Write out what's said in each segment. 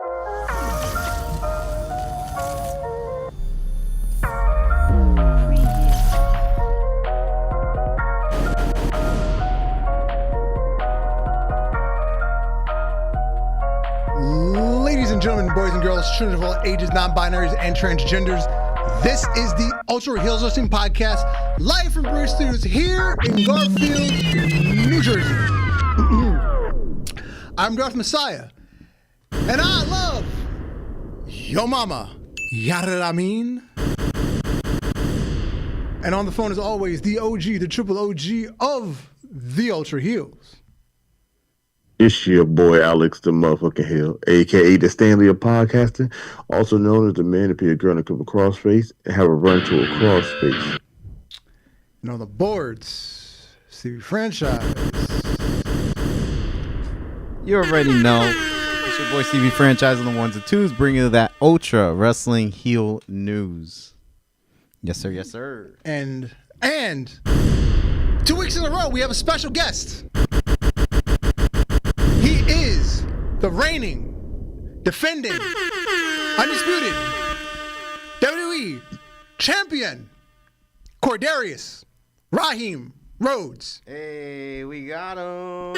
Ladies and gentlemen, boys and girls, children of all ages, non-binaries, and transgenders, this is the Ultra Heelz Wrestling Podcast, live from British Studios here in Garfield, New Jersey. I'm Darth Messiah, and I love Yo Mama, yada I mean. And on the phone, as always, the OG, the triple OG of the Ultra Heelz. It's your boy Alex the motherfucking Hill, aka the Stanley of podcasting, also known as the man to be a girl and come across face and have a run to a cross face. And on the boards, CV Franchise. You already know. It's your boy CV Franchise on the ones and twos, bringing you that Ultra Wrestling Heel news. Yes, sir. Yes, sir. And 2 weeks in a row, we have a special guest. He is the reigning, defending, undisputed WWE champion, Cordarius Raheem Rhodes. Hey, we got him.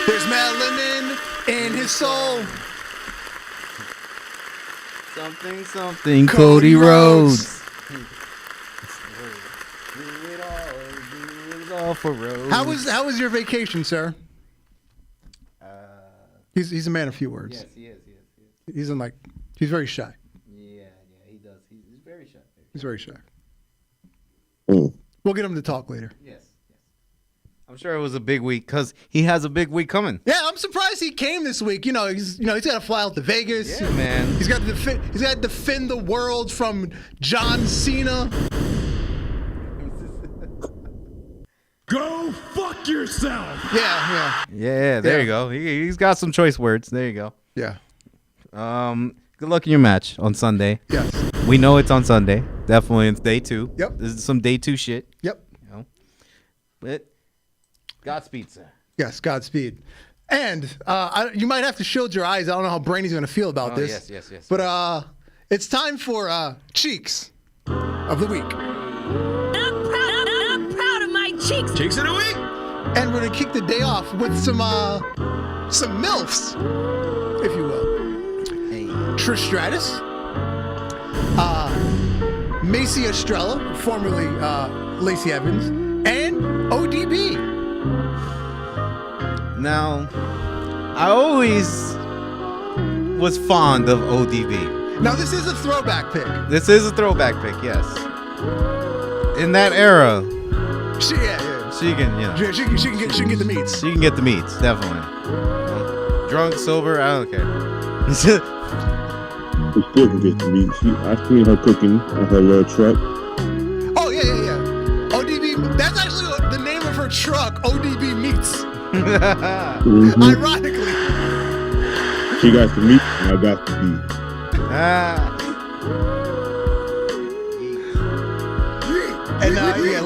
There's melanin in his soul. Something, Cody Rhodes. Do it all for Rhodes. How was your vacation, sir? He's a man of few words. Yes, he is. He's very shy. Yeah, he does. He's very shy. He's very shy. Mm. We'll get him to talk later. Yes. I'm sure it was a big week because he has a big week coming. Yeah, I'm surprised he came this week. He's got to fly out to Vegas. Yeah, man. He's got to defend the world from John Cena. Go fuck yourself. Yeah. There you go. He's got some choice words. There you go. Yeah. Good luck in your match on Sunday. Yes. We know it's on Sunday. Definitely it's day 2. Yep. This is some day 2 shit. Yep. You know? But Godspeed, sir. Yes, Godspeed. And you might have to shield your eyes. I don't know how Brainy's going to feel about this. Yes. But it's time for Cheeks of the Week. Cheeks of the week. And we're going to kick the day off with some MILFs, if you will. Hey. Trish Stratus, Macy Estrella, formerly Lacey Evans, and ODB. Now, I always was fond of ODB. Now, this is a throwback pick. This is a throwback pick, yes. In that era, She can get the meats. she can get the meats, definitely. Drunk, sober, I don't care. She still can get the meat. I seen her cooking on her little truck. Oh, yeah. ODB, that's actually the name of her truck, ODB Meats. Mm-hmm. Ironically. She got the meat and I got the beef. And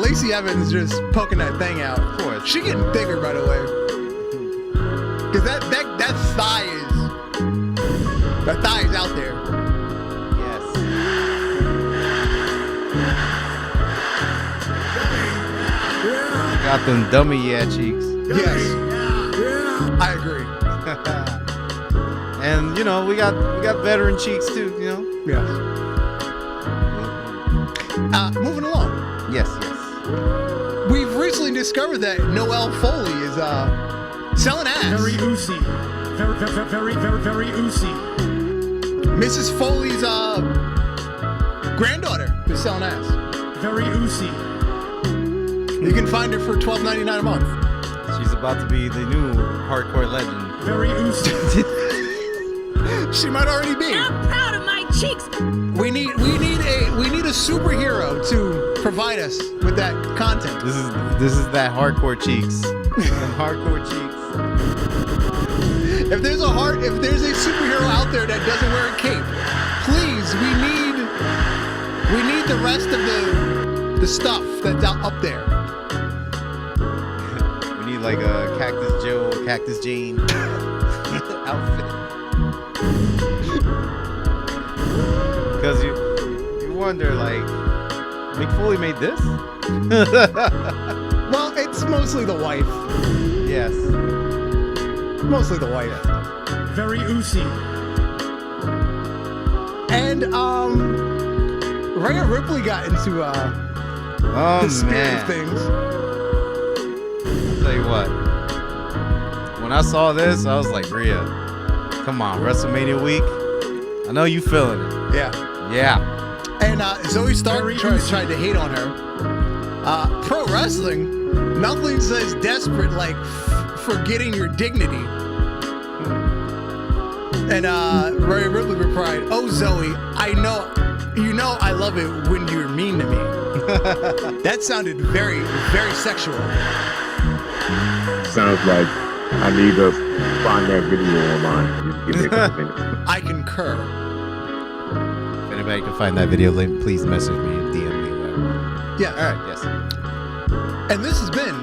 Lacey Evans just poking that thing out. Of course. She getting bigger, by the way. Because that thigh is out there. Yes. Got them dummy cheeks. Yes. I agree. And we got veteran cheeks too, Yes. Moving along. Yes. We've recently discovered that Noelle Foley is selling ass. Very oozy. Very oozy. Mrs. Foley's granddaughter is selling ass. Very oozy. You can find her for $12.99 a month. She's about to be the new hardcore legend. Very oozy. She might already be. I'm proud of my cheeks. We need a superhero to provide us with that content. This is that hardcore cheeks. Them hardcore cheeks. If there's a superhero out there that doesn't wear a cape, please, we need the rest of the stuff that's up there. We need like a Cactus Joe or Cactus Jane outfit. Because you wonder, like, Mick Foley made this? Well, it's mostly the wife. Yes. Mostly the wife. Very oozy. And Rhea Ripley got into the spirit of things. I'll tell you what. When I saw this, I was like, Rhea, come on, WrestleMania week. I know you feeling it. Yeah. Yeah. And Zoe Stark tried to hate on her. Pro wrestling, nothing says desperate like forgetting your dignity. And Rhea Ripley replied, "Oh Zoe, I know I love it when you're mean to me." That sounded very, very sexual. Sounds like I need to find that video online. Give me a couple minutes. I concur. If anybody can find that video link, please message me and DM me. Whatever. Yeah. All right. Yes. And this has been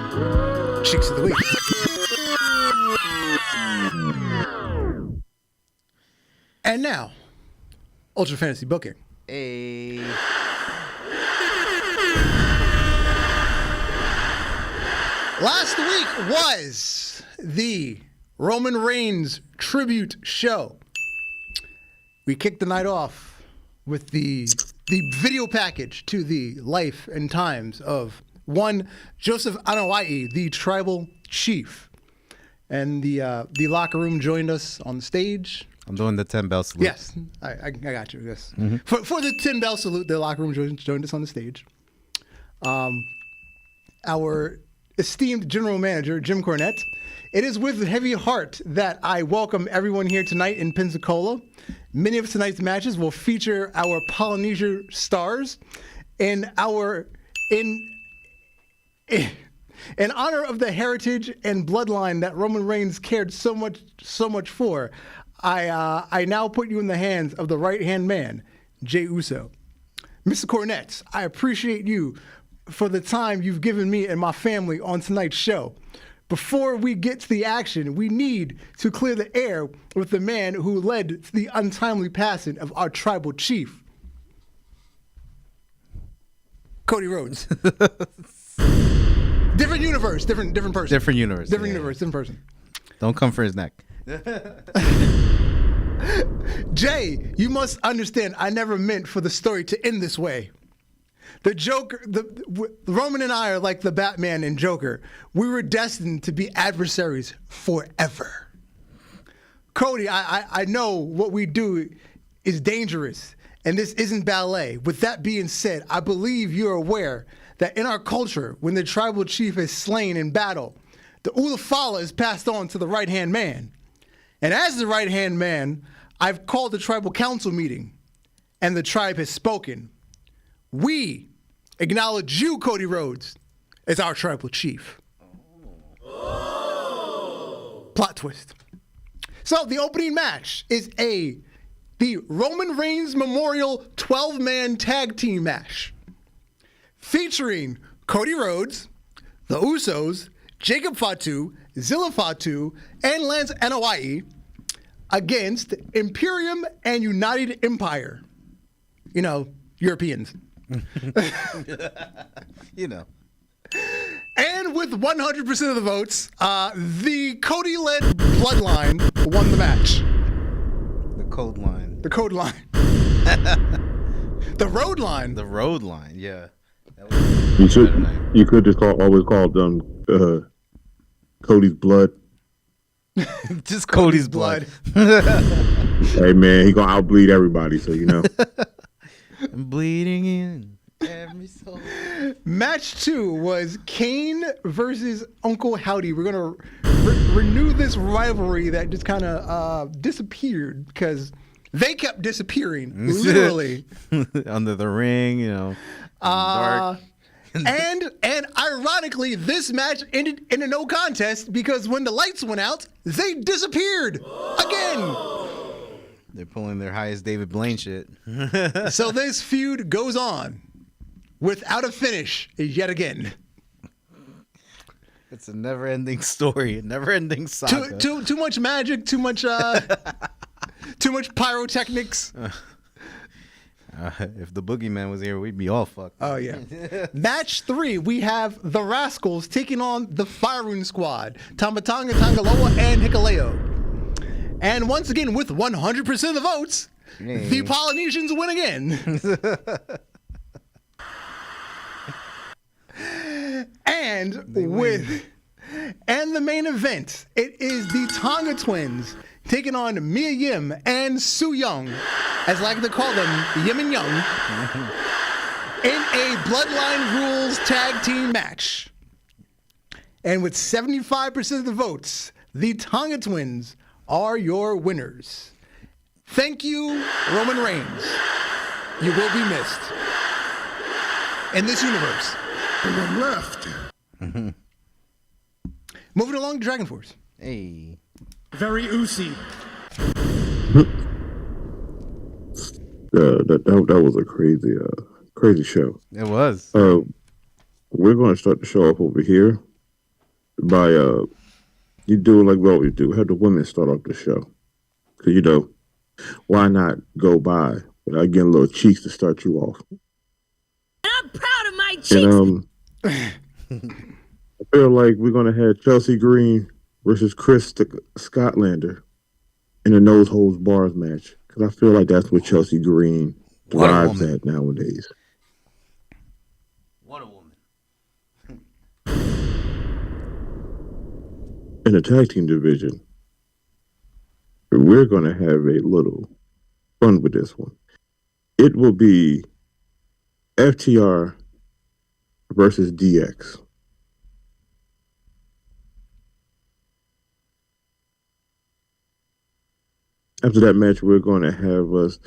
Cheeks of the Week. And now, Ultra Fantasy Booking. Hey. Last week was the Roman Reigns tribute show. We kicked the night off with the video package to the life and times of one Joseph Anoa'i, the tribal chief. And the locker room joined us on the stage. I'm doing the 10 bell salute. Yes, I got you. Yes, for the 10 bell salute, the locker room joined us on the stage. Our esteemed general manager Jim Cornette. It is with heavy heart that I welcome everyone here tonight in Pensacola. Many of tonight's matches will feature our Polynesia stars, in honor of the heritage and bloodline that Roman Reigns cared so much for. I now put you in the hands of the right-hand man, Jey Uso. Mr. Cornette, I appreciate you for the time you've given me and my family on tonight's show. Before we get to the action, we need to clear the air with the man who led to the untimely passing of our tribal chief, Cody Rhodes. Different universe, different person. Different universe. Different universe, different person. Don't come for his neck. Jay, you must understand, I never meant for the story to end this way. The Joker, Roman and I are like the Batman and Joker. We were destined to be adversaries forever. Cody, I know what we do is dangerous, and this isn't ballet. With that being said, I believe you're aware that in our culture, when the tribal chief is slain in battle, the Ulafala is passed on to the right-hand man. And as the right-hand man, I've called the tribal council meeting, and the tribe has spoken. We acknowledge you, Cody Rhodes, as our tribal chief. Oh. Plot twist. So the opening match is the Roman Reigns Memorial 12-man tag team match featuring Cody Rhodes, the Usos, Jacob Fatu, Zilla Fatu, and Lance Anoa'i against Imperium and United Empire. You know, Europeans. You know. And with 100% of the votes, the Cody-led Bloodline won the match. The code line. The Code Line. The Road Line. The road line, yeah. You could just always call them Cody's Blood. Just Cody's blood. Hey man, he gonna outbleed everybody, so you know. I'm bleeding in every soul. Match 2 was Kane versus Uncle Howdy. We're going to renew this rivalry that just kind of disappeared because they kept disappearing, literally. Under the ring, you know. Dark. And ironically, this match ended in a no contest because when the lights went out, they disappeared again. They're pulling their highest David Blaine shit. So this feud goes on without a finish yet again. It's a never-ending story, a never-ending saga. Too much magic, too much Too much pyrotechnics. If the boogeyman was here, we'd be all fucked. Oh, yeah. Match 3, we have the Rascals taking on the Fireroon Squad, Tamatanga, Tangaloa, and Hikaleo. And once again, with 100% of the votes, the Polynesians win again. And the main event, it is the Tonga Twins taking on Mia Yim and Su Young, as I like to call them, Yim and Young, in a Bloodline Rules tag team match. And with 75% of the votes, the Tonga Twins are your winners. Thank you, Roman Reigns. You will be missed in this universe. One left. Moving along to Dragon Force. Hey. Very oozy. That was a crazy show. It was. We're going to start the show off over here by you do like we always do. Have the women start off the show, because why not go by without getting little cheeks to start you off? I'm proud of my cheeks. And I feel like we're going to have Chelsea Green versus Chris Scotlander in a nose holds bars match, because I feel like that's what Chelsea Green thrives at nowadays. What a woman. In the tag team division, we're going to have a little fun with this one. It will be FTR versus DX. After that match, we're going to have us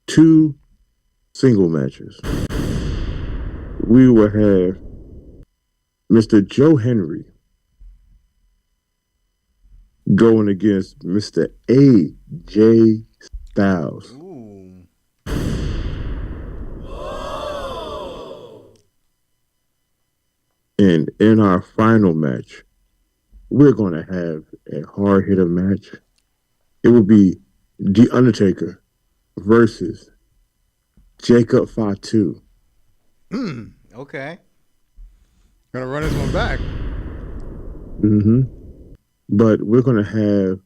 2 single matches. We will have Mr. Joe Henry going against Mr. AJ Styles. Ooh. And in our final match, we're going to have a hard hitter match. It will be The Undertaker versus Jacob Fatu. Okay. Gonna run this one back. But we're going to have,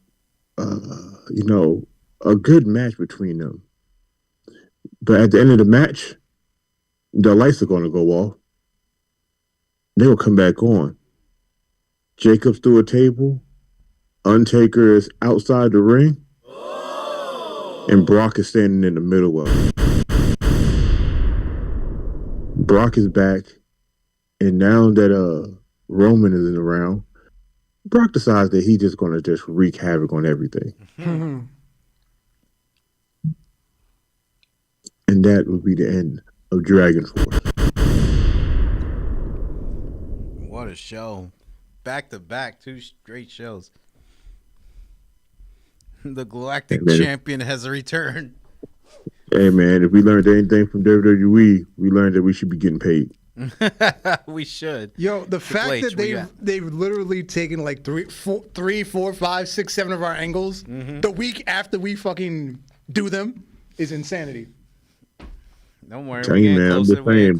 a good match between them. But at the end of the match, the lights are going to go off. They will come back on. Jacob's through a table. Undertaker is outside the ring. And Brock is standing in the middle of it. Brock is back. And now that Roman isn't around, Brock decides that he's just going to just wreak havoc on everything. And that will be the end of Dragon Force. What a show. Back to back, 2 straight shows. The Galactic Champion has returned. Hey, man, if we learned anything from WWE, we learned that we should be getting paid. We should. Yo, the fact that they've literally taken like 3, 4, 5, 6, 7 of our angles the week after we fucking do them is insanity. Don't worry, Tell you, man, I'm just saying.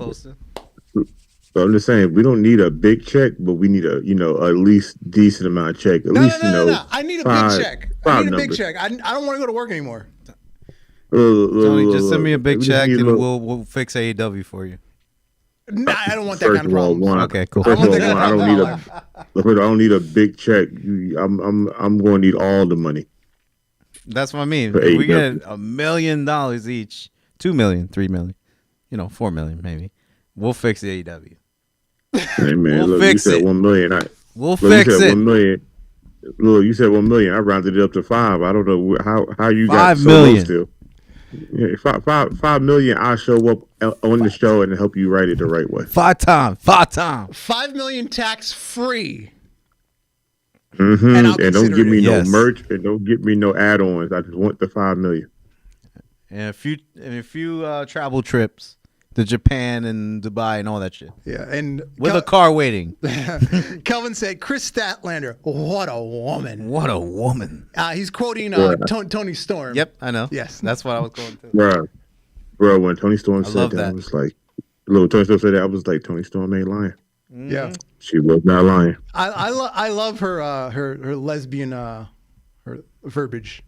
So I'm just saying, we don't need a big check, but we need a, at least decent amount of check. No. I need a big check. I need a big check. I don't want to go to work anymore. Tony, just send me a big check and we'll fix AEW for you. Nah, I don't want that kind of problem. Okay, cool. First of all, I don't need a big check. I'm going to need all the money. That's what I mean. If we get $1 million each, 2 million, 3 million, 4 million maybe. We'll fix the AEW. Hey man, we'll look, fix you said it. 1 million. We'll fix it. 1 million. Look, you said 1 million. I rounded it up to 5. I don't know how you got 5 so million. low still. Yeah, 5 million. I'll show up on the show and help you write it the right way. 5 times. 5 million tax free. And don't give me no Yes. merch and don't give me no add-ons. I just want the 5 million. And a few travel trips to Japan and Dubai and all that shit. Yeah, and With a car waiting. Kelvin said, Chris Statlander, what a woman. What a woman. He's quoting Toni Storm. Yep, I know. Yes. That's what I was going to. Bro, when Toni Storm said that, I was like, Toni Storm said that, I was like, Toni Storm ain't lying. Yeah. She was not lying. I love her lesbian her verbiage.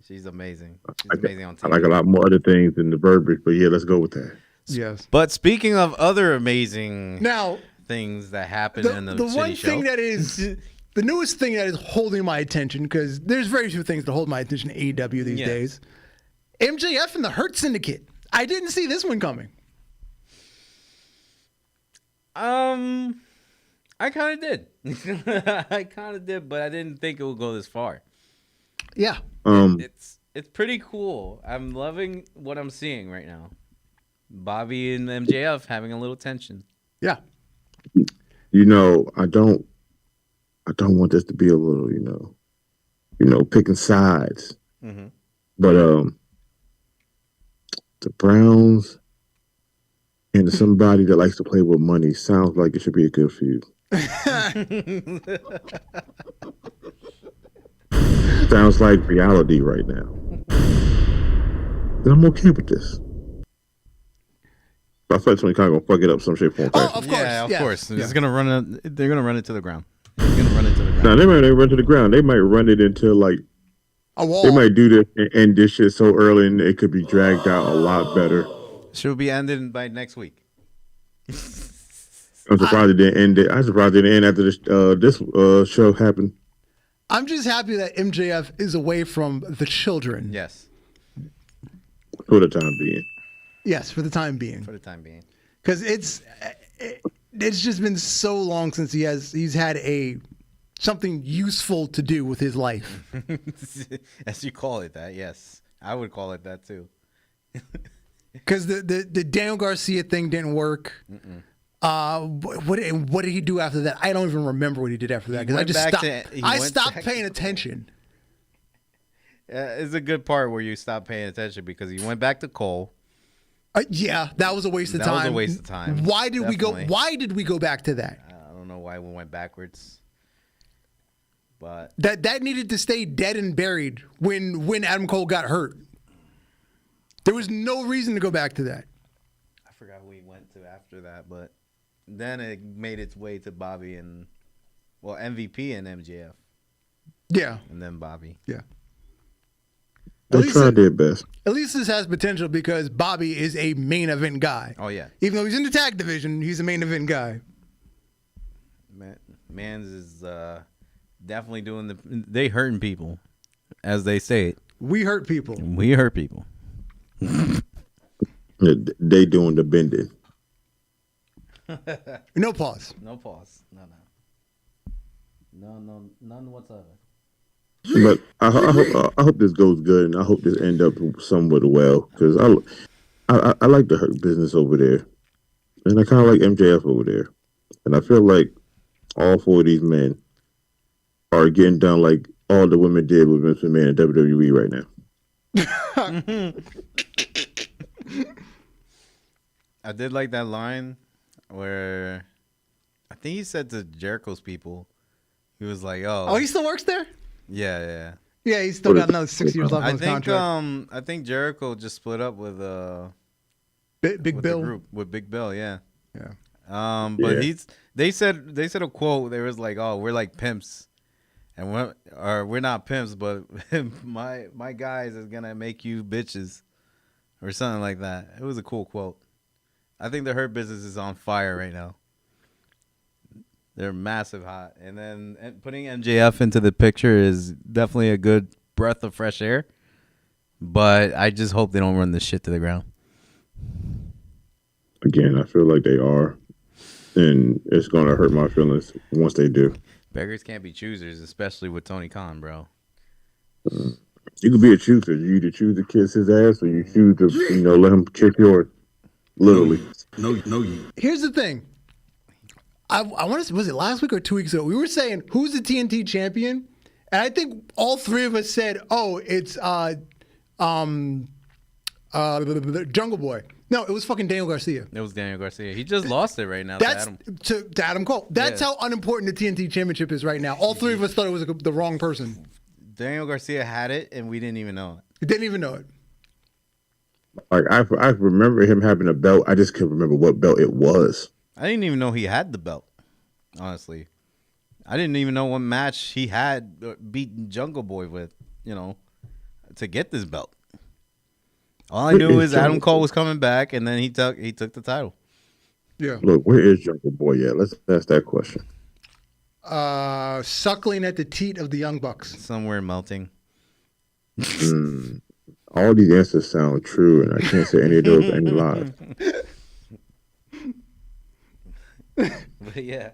She's amazing. She's amazing on TV. I like a lot more other things than the verbiage, but yeah, let's go with that. Yes. But speaking of other amazing now things that happen in the one shitty thing show. that is the newest thing that is holding my attention, because there's very few things to hold my attention to AEW these days. MJF and the Hurt Syndicate. I didn't see this one coming. I kind of did. I kind of did, but I didn't think it would go this far. Yeah. It's pretty cool. I'm loving what I'm seeing right now. Bobby and MJF having a little tension. Yeah. You know, I don't want this to be a little, picking sides. Mm-hmm. But the Browns and somebody that likes to play with money sounds like it should be a good feud. Sounds like reality right now. And I'm okay with this. I feel like somebody kind of gonna fuck it up some shape, form, fashion. Of course. Yeah, of course. Yeah. It's gonna run. They're gonna run it to the ground. They're gonna run it to the ground. No, they might not run to the ground. They might run it into like A wall. they might do this and end this shit so early, and it could be dragged out a lot better. Should be ended by next week. I'm surprised it didn't end. I'm surprised it didn't end after this show happened. I'm just happy that MJF is away from the children. Yes, For the time being. Yes, for the time being. for the time being. Because it's just been so long since he's had something useful to do with his life. As you call it that, yes. I would call it that too. Because the Daniel Garcia thing didn't work. What did he do after that? I don't even remember what he did after that because I stopped paying attention. It's a good part where you stop paying attention because he went back to Cole. Yeah, that was a waste of time. That was a waste of time. Why did Definitely. Why did we go back to that? I don't know why we went backwards, but That needed to stay dead and buried when Adam Cole got hurt. There was no reason to go back to that. I forgot who we went to after that. But then it made its way to Bobby and MVP and MJF, Yeah, and then Bobby. yeah. They tried their best. At least this has potential because Bobby is a main event guy. Oh yeah, Even though he's in the tag division, he's a main event guy. Mans is definitely doing they hurting people, as they say it. We hurt people. We hurt people. They doing the bending. No pause. No pause. No, none whatsoever. But I hope this goes good, and I hope this end up somewhat well because I like the Hurt business over there, and I kind of like MJF over there, and I feel like all four of these men are getting done like all the women did with Vince McMahon in WWE right now. I did like that line where I think he said to Jericho's people, he was like, "Oh, he still works there? yeah." Yeah, he's still got another 6 years left on his contract. I think Jericho just split up with Big with Bill. The group, with Big Bill, yeah. Yeah. But they said a quote. They was like, "Oh, we're like pimps, and we're not pimps, but my guys is gonna make you bitches," or something like that. It was a cool quote. I think the Hurt business is on fire right now. They're massive hot, and then putting MJF into the picture is definitely a good breath of fresh air. But I just hope they don't run this shit to the ground. Again, I feel like they are, and it's gonna hurt my feelings once they do. Beggars can't be choosers, especially with Tony Khan, bro. You could be a chooser. You either choose to kiss his ass, or you choose to let him kick yours. Literally. No. Here's the thing. I want to say, was it last week or 2 weeks ago? We were saying, who's the TNT champion? And I think all three of us said, oh, it's The Jungle Boy. No, it was fucking Daniel Garcia. It was Daniel Garcia. He just lost it right now. That's to Adam. to Adam Cole. That's how unimportant the TNT Championship is right now. All three of us thought it was the wrong person. Daniel Garcia had it, and we didn't even know it. We didn't even know it. Like I remember him having a belt. I just couldn't remember what belt it was. I didn't even know he had the belt. Honestly, I didn't even know what match he had beaten Jungle Boy with. To get this belt. All I knew is Adam Cole was coming back, and then he took the title. Yeah. Look, where is Jungle Boy at? Let's ask that question. Suckling at the teat of the Young Bucks. Somewhere melting. All these answers sound true, and I can't say any of those are any lies. But yeah,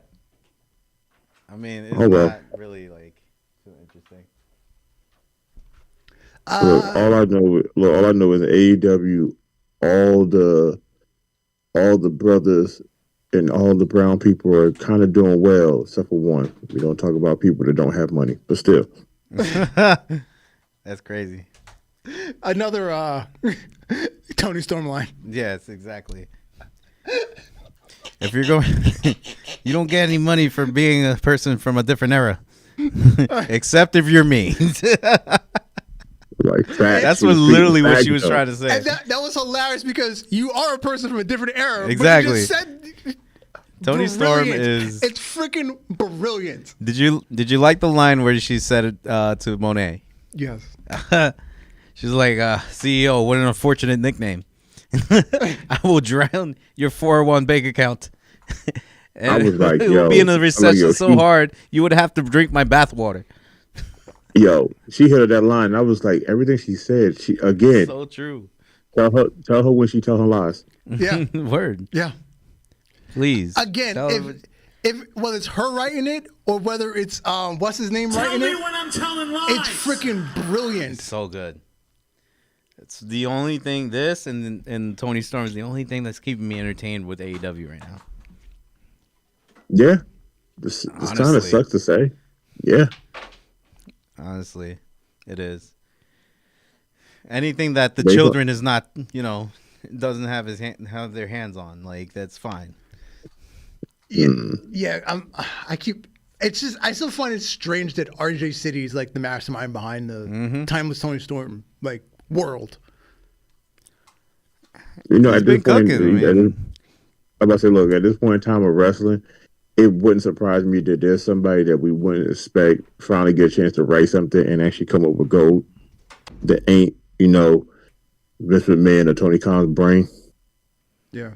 I mean, it's not really like too interesting. Look, all I know is AEW, all the brothers and all the brown people are kind of doing well, except for one. We don't talk about people that don't have money, but still. That's crazy. Another Toni Storm line. Yes, exactly. If you're going, you don't get any money for being a person from a different era, except if you're me. Like that's literally what she was trying to say. And that was hilarious because you are a person from a different era. Exactly. But you just said Toni Storm is. It's freaking brilliant. Did you like the line where she said it to Monet? Yes. She's like, CEO, what an unfortunate nickname. I will drown your 401 bank account. And I was like, it would be in a recession so hard you would have to drink my bathwater. Yo, she hit that line. I was like, everything she said, she again. So true. Tell her when she tell her lies. Yeah. Word. Yeah. Please. Again, if whether it's her writing it or whether it's what's his name writing it, when I'm telling lies. it's freaking brilliant. So good. It's the only thing. This and Toni Storm is the only thing that's keeping me entertained with AEW right now. Yeah. This kind of sucks to say. Yeah. Honestly, it is. Anything that the children is not, doesn't have their hands on, like that's fine. Yeah. It's just I still find it strange that RJ City is like the mastermind behind the Timeless Toni Storm like world. At this point, I'm about to say, look, at this point in time of wrestling, it wouldn't surprise me that there's somebody that we wouldn't expect finally get a chance to write something and actually come up with gold that ain't, Vince McMahon or Tony Khan's brain. Yeah.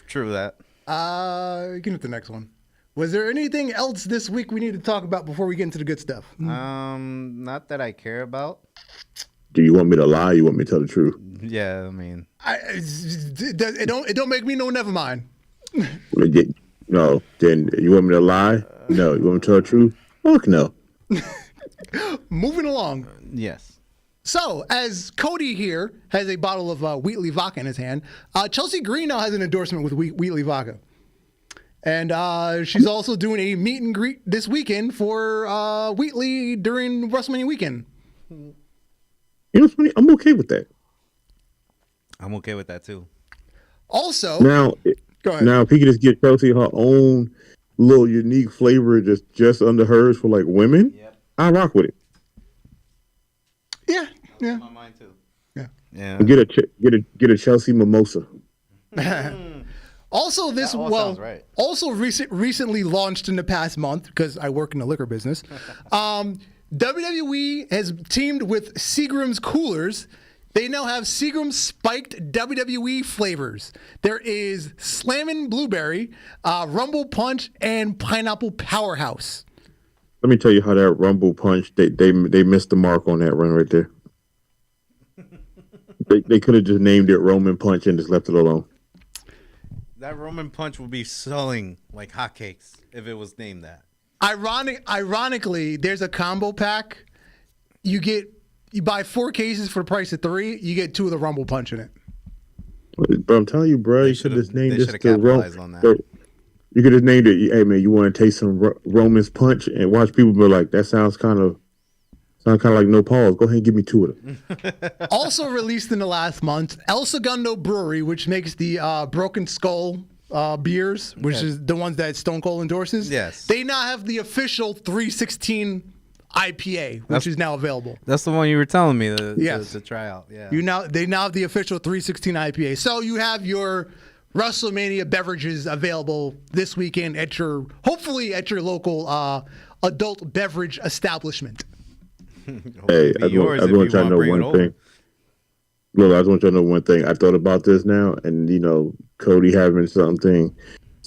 True that. You can hit the next one. Was there anything else this week we need to talk about before we get into the good stuff? Not that I care about. Do you want me to lie? Or you want me to tell the truth? Yeah, I mean, It don't make me no never mind. No. Then you want me to lie? No. You want me to tell the truth? Fuck no. Moving along. yes. So, as Cody here has a bottle of Wheatley vodka in his hand, Chelsea Green now has an endorsement with Wheatley vodka. And she's also doing a meet and greet this weekend for Wheatley during WrestleMania weekend. You know what's funny? I'm okay with that. I'm okay with that too. Also, Now, go ahead. Now, if he could just get Chelsea her own little unique flavor just under hers for like women, I rock with it. Yeah, yeah. My mind too. Yeah. Yeah. And get a Chelsea mimosa. Also, this That all sounds right. also recently launched in the past month because I work in the liquor business. WWE has teamed with Seagram's Coolers. They now have Seagram's spiked WWE flavors. There is Slammin' Blueberry, Rumble Punch, and Pineapple Powerhouse. Let me tell you how that Rumble Punch they missed the mark on that run right there. They could have just named it Roman Punch and just left it alone. That Roman Punch would be selling like hotcakes if it was named that. Ironically, there's a combo pack. You buy 4 cases for the price of 3. You get 2 of the Rumble Punch in it. But I'm telling you, bro, you should have just named this the capitalized on that. You could have named it. Hey man, you want to taste some Roman's Punch and watch people be like, that sounds kind of Sound kind of like no pause. Go ahead and give me 2 of them. Also released in the last month, El Segundo Brewery, which makes the Broken Skull beers, which is the ones that Stone Cold endorses. Yes. They now have the official 316 IPA, which is now available. That's the one you were telling me Yes. to try out. Yeah. They now have the official 316 IPA. So you have your WrestleMania beverages available this weekend hopefully at your local adult beverage establishment. Hey, I just want y'all to know one thing. Look, I just want y'all to know one thing. I thought about this now, and Cody having something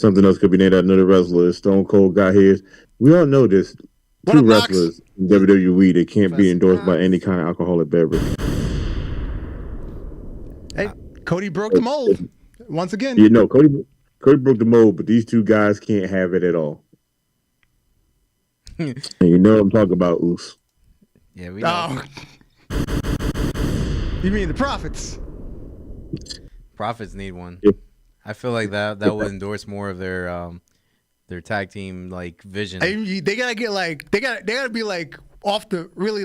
else could be named after another wrestler. Stone Cold got his. We all know this. What 2 wrestlers in WWE that can't be endorsed by any kind of alcoholic beverage. Hey, Cody broke the mold once again. Cody broke the mold, but these 2 guys can't have it at all. And you know what I'm talking about, Oos. Yeah, we know. You mean the Profits? Profits need one. Yep. I feel like that would endorse more of their tag team vision. They gotta get they gotta be off the really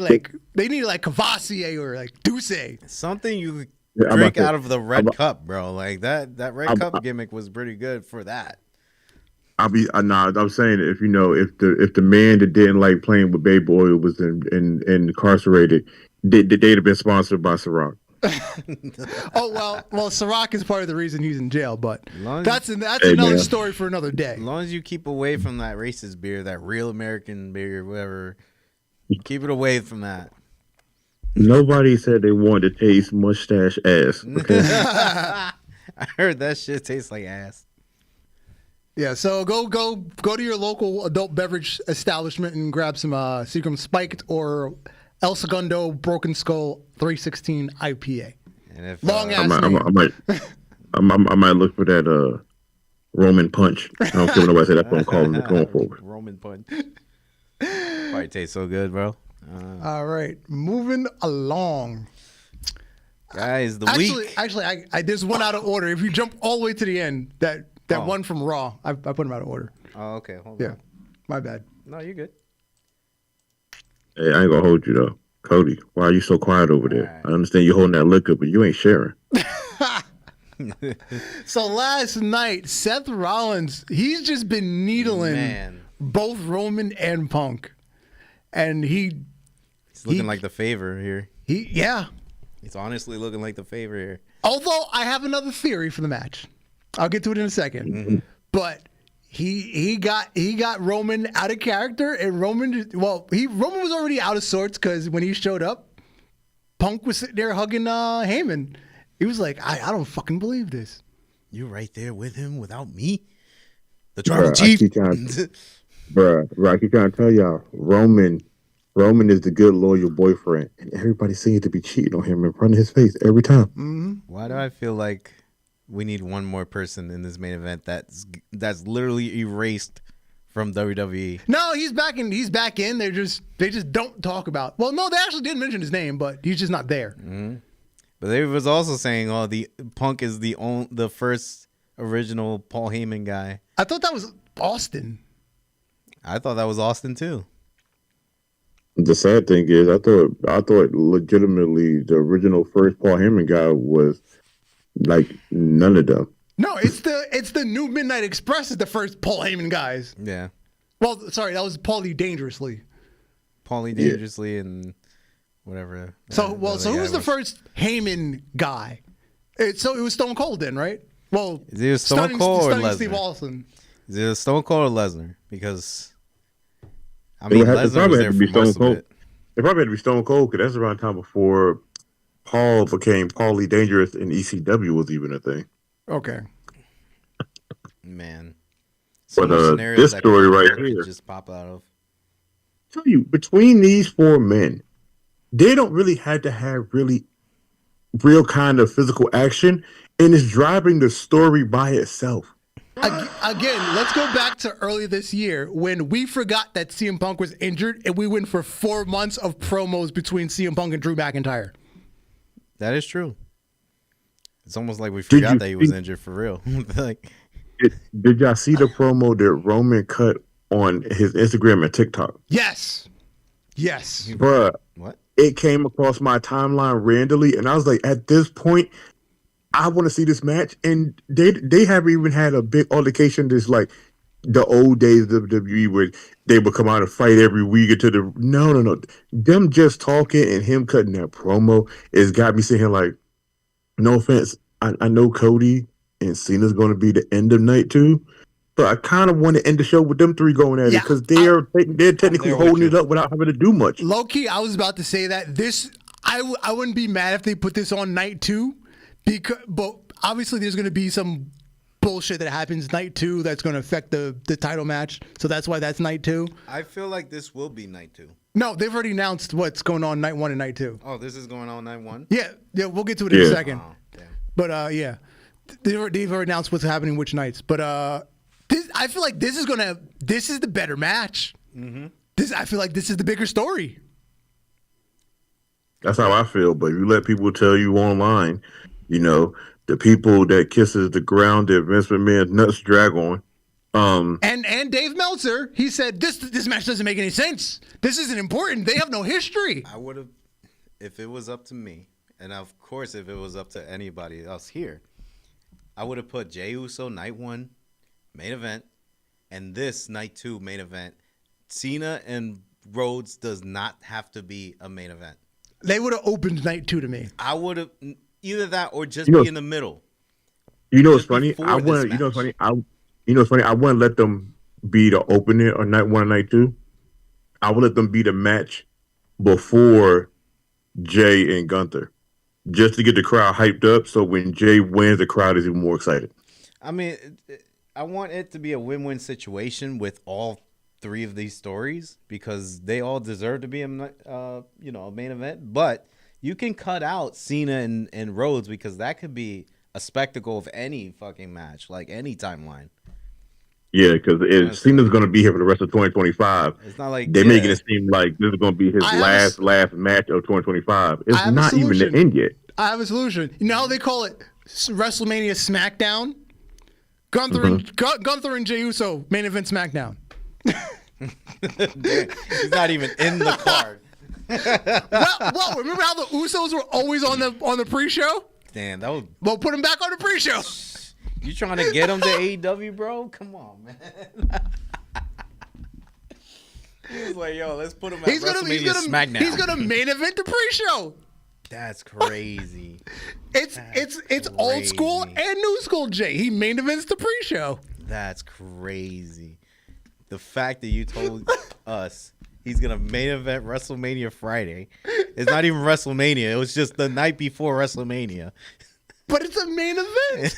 they need Cavassier or Duce. Something you could drink out of the red cup, bro. That red cup gimmick was pretty good for that. I'm saying if the man that didn't like playing with baby oil was incarcerated, they'd have been sponsored by Ciroc. well, Ciroc is part of the reason he's in jail, but that's Hey, another man. story for another day. As long as you keep away from that racist beer, that real American beer, whatever, keep it away from that. Nobody said they wanted to taste mustache ass. Okay? I heard that shit tastes like ass. Yeah, so go to your local adult beverage establishment and grab some Seagram Spiked or El Segundo Broken Skull 316 IPA. And if Long ass I might look for that Roman Punch. I don't care what nobody say. That's what I'm calling it going forward. Roman Punch. Probably tastes so good, bro. All right, moving along. Guys, week. Actually, there's one out of order. If you jump all the way to the end, that one from Raw, I put them out of order. Oh, okay. Hold Yeah, on. my bad. No, you're good. Hey, I ain't gonna hold you though. Cody, why are you so quiet over there? Right. I understand you holding that liquor, but you ain't sharing. So last night, Seth Rollins, he's just been needling both Roman and Punk. And he's looking like the favor here. He's honestly looking like the favor here. Although I have another theory for the match. I'll get to it in a second. Mm-hmm. But he got Roman out of character, and Roman was already out of sorts because when he showed up, Punk was sitting there hugging Heyman. He was like, I don't fucking believe this. You right there with him without me? The Tribal Chief? I keep trying to tell y'all, Roman is the good, loyal boyfriend. And everybody seems to be cheating on him in front of his face every time. Mm-hmm. Why do I feel like we need one more person in this main event that's literally erased from WWE? No, he's back in. They just don't talk about. Well, no, they actually did mention his name, but he's just not there. Mm-hmm. But they was also saying, the Punk is the first original Paul Heyman guy. I thought that was Austin. I thought that was Austin too. The sad thing is, I thought legitimately the original first Paul Heyman guy was like none of them. No, it's the New Midnight Express is the first Paul Heyman guys. Yeah. Well, sorry, that was Paulie Dangerously. Paulie Dangerously and whatever. So who was the first Heyman guy? It was Stone Cold then, right? Well, is it Stone Cold or Lesnar? Steve Austin. Is it Stone Cold or Lesnar? Because Lesnar was there for most of it. It probably had to be Stone Cold because that's around the time before Paul became Paulie Dangerous and ECW was even a thing. Okay. Man. But this story right here just pop out of. Tell you, between these 4 men, they don't really have to have real kind of physical action, and it's driving the story by itself. Again, let's go back to early this year when we forgot that CM Punk was injured and we went for 4 months of promos between CM Punk and Drew McIntyre. That is true. It's almost like we forgot that he was injured for real. Did y'all see the promo that Roman cut on his Instagram and TikTok? Yes. Bruh, it came across my timeline randomly, and I was like, at this point, I want to see this match. And they haven't even had a big altercation. That's like the old days of WWE where they would come out and fight every week into the no. Them just talking and him cutting that promo has got me sitting here like, no offense, I know Cody and Cena's going to be the end of night 2, but I kind of want to end the show with them 3 going at it because they're technically holding it up without having to do much. Low key, I was about to say that I wouldn't be mad if they put this on night 2, but obviously there's going to be some bullshit that happens night 2 that's going to affect the title match, so that's why that's night 2. I feel like this will be night 2. No, they've already announced what's going on night 1 and night 2. Oh, this is going on night 1? Yeah, we'll get to it in a second. Oh, damn. But yeah, they've already announced what's happening which nights. But I feel like this is the better match. Mm-hmm. I feel like this is the bigger story. That's how I feel. But you let people tell you online, the people that kisses the ground that Vince McMahon's nuts drag on. And Dave Meltzer, he said this match doesn't make any sense. This isn't important. They have no history. I would have, if it was up to me, and of course if it was up to anybody else here, I would have put Jey Uso night 1 main event, and this night 2 main event. Cena and Rhodes does not have to be a main event. They would have opened night 2 to me. I would have either that or just be in the middle. What's funny? I wouldn't. What's funny? I wouldn't let them be the opener on night 1 and night 2. I would let them be the match before Jay and Gunther, just to get the crowd hyped up. So when Jay wins, the crowd is even more excited. I mean, I want it to be a win-win situation with all 3 of these stories because they all deserve to be a main event. But you can cut out Cena and Rhodes because that could be a spectacle of any fucking match, like any timeline. Yeah, because Cena's going to be here for the rest of 2025. It's not like they're making it seem like this is going to be his last match of 2025. It's not even the end yet. I have a solution. You know how they call it WrestleMania SmackDown? Gunther and Jey Uso main event SmackDown. He's not even in the card. Well, remember how the Usos were always on the pre-show? Damn, that was. Well, put him back on the pre-show. You trying to get him to AEW, bro? Come on, man. He was like, yo, let's put him at WrestleMania SmackDown. He's gonna main event the pre-show. That's crazy. It's old school and new school, Jay. He main events the pre-show. That's crazy. The fact that you told us he's gonna main event WrestleMania Friday. It's not even WrestleMania. It was just the night before WrestleMania. But it's a main event.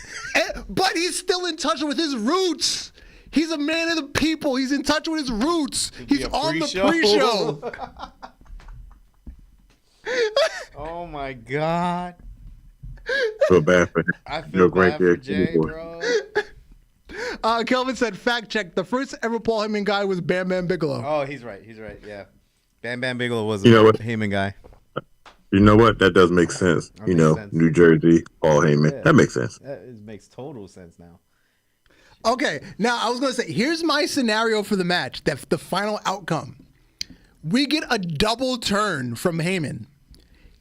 But he's still in touch with his roots. He's a man of the people. He's in touch with his roots. He's on the pre-show. Oh my God. I feel bad for him. I feel bad for Jay, bro. Kelvin said, fact check, the first ever Paul Heyman guy was Bam Bam Bigelow. Oh, he's right. Yeah. Bam Bam Bigelow was a Heyman guy. You know what? That does make sense. Sense. New Jersey, Paul Heyman. Yeah. That makes sense. It makes total sense now. Okay, now I was going to say, here's my scenario for the match, the final outcome. We get a double turn from Heyman.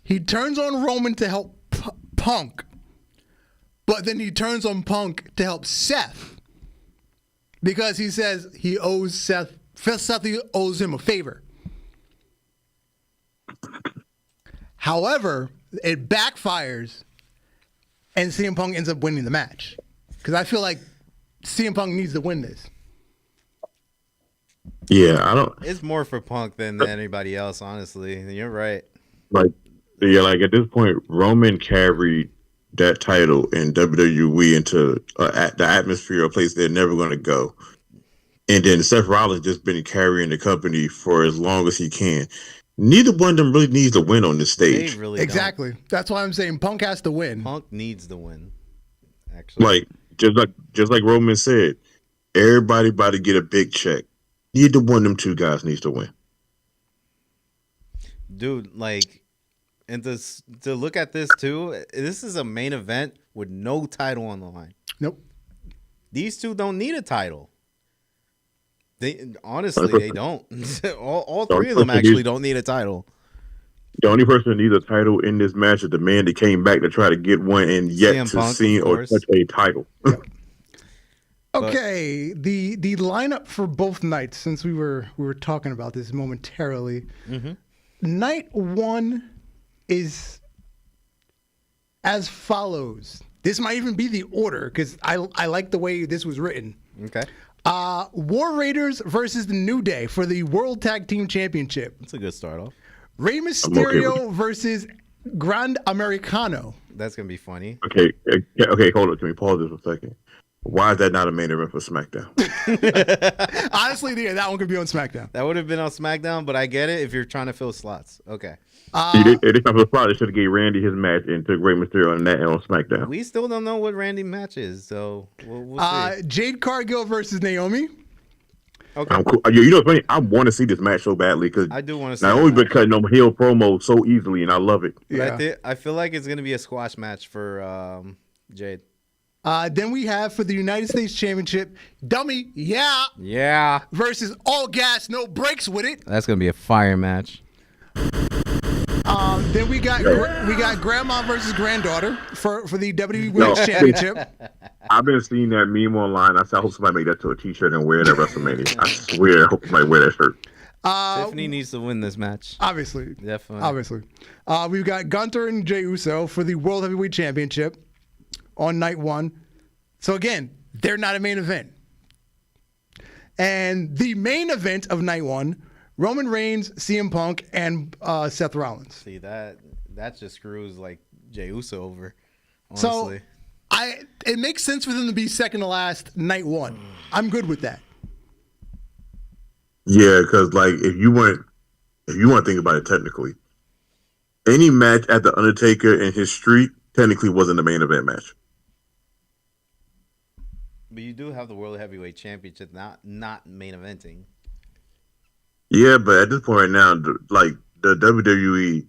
He turns on Roman to help Punk, but then he turns on Punk to help Seth because he says he owes Seth owes him a favor. However, it backfires and CM Punk ends up winning the match because I feel like CM Punk needs to win this. Yeah, I don't. It's more for Punk than anybody else, honestly. You're right. Like at this point, Roman carried that title in WWE into the atmosphere, a place they're never going to go. And then Seth Rollins just been carrying the company for as long as he can. Neither one of them really needs to win on this stage. They really exactly. Don't. That's why I'm saying Punk has to win. Punk needs to win. Actually, like just like Roman said, everybody about to get a big check. Neither one of them two guys needs to win. Dude, and to look at this too, this is a main event with no title on the line. Nope. These two don't need a title. They honestly they don't. all 3 of them actually don't need a title. The only person that needs a title in this match is the man that came back to try to get one and yet CM to Punk, see of or course. touch a title. Okay, the lineup for both nights, since we were talking about this momentarily. Night 1 is as follows. This might even be the order because I like the way this was written. Okay. War Raiders versus the New Day for the World Tag Team Championship. That's a good start off. Rey Mysterio versus Grand Americano. That's going to be funny. Okay, hold up. Can we pause this for a second? Why is that not a main event for SmackDown? Honestly, yeah, that one could be on SmackDown. That would have been on SmackDown, but I get it if you're trying to fill slots. Okay. They time for the spot, they should have gave Randy his match and took Rey Mysterio on that and on SmackDown. We still don't know what Randy match is, so we'll see. Jade Cargill versus Naomi. Okay. I'm cool. You know what's funny? I want to see this match so badly because I do want to see Naomi's been cutting them heel promos so easily, and I love it. But I feel like it's going to be a squash match for Jade. Then we have for the United States Championship, Dummy, Yeah. versus All Gas, No Brakes with it. That's going to be a fire match. Then we got Grandma versus Granddaughter for the WWE Women's Championship. I've been seeing that meme online. I hope somebody make that to a T-shirt and wear it at WrestleMania. I swear, I hope somebody wear that shirt. Tiffany needs to win this match. Obviously. Definitely. Obviously. We've got Gunther and Jey Uso for the World Heavyweight Championship on night 1. So again, they're not a main event. And the main event of night 1, Roman Reigns, CM Punk, and Seth Rollins. See, that just screws like Jey Uso over, honestly. So it makes sense for them to be second to last night 1. I'm good with that. Yeah, because like if you want to think about it technically, any match at the Undertaker and his streak technically wasn't a main event match. But you do have the World Heavyweight Championship, not main eventing. Yeah, but at this point right now, like the WWE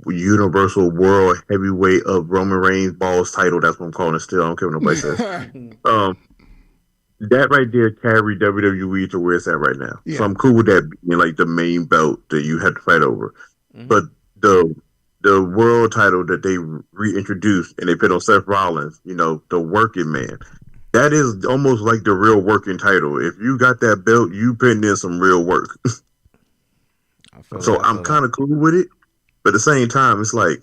Universal World Heavyweight of Roman Reigns Balls title, that's what I'm calling it still. I don't care what nobody says. That right there carried WWE to where it's at right now. Yeah. So I'm cool with that being like the main belt that you had to fight over. But the world title that they reintroduced and they put on Seth Rollins, the working man, that is almost like the real working title. If you got that belt, you putting in some real work. So I'm kind of cool with it. But at the same time, it's like,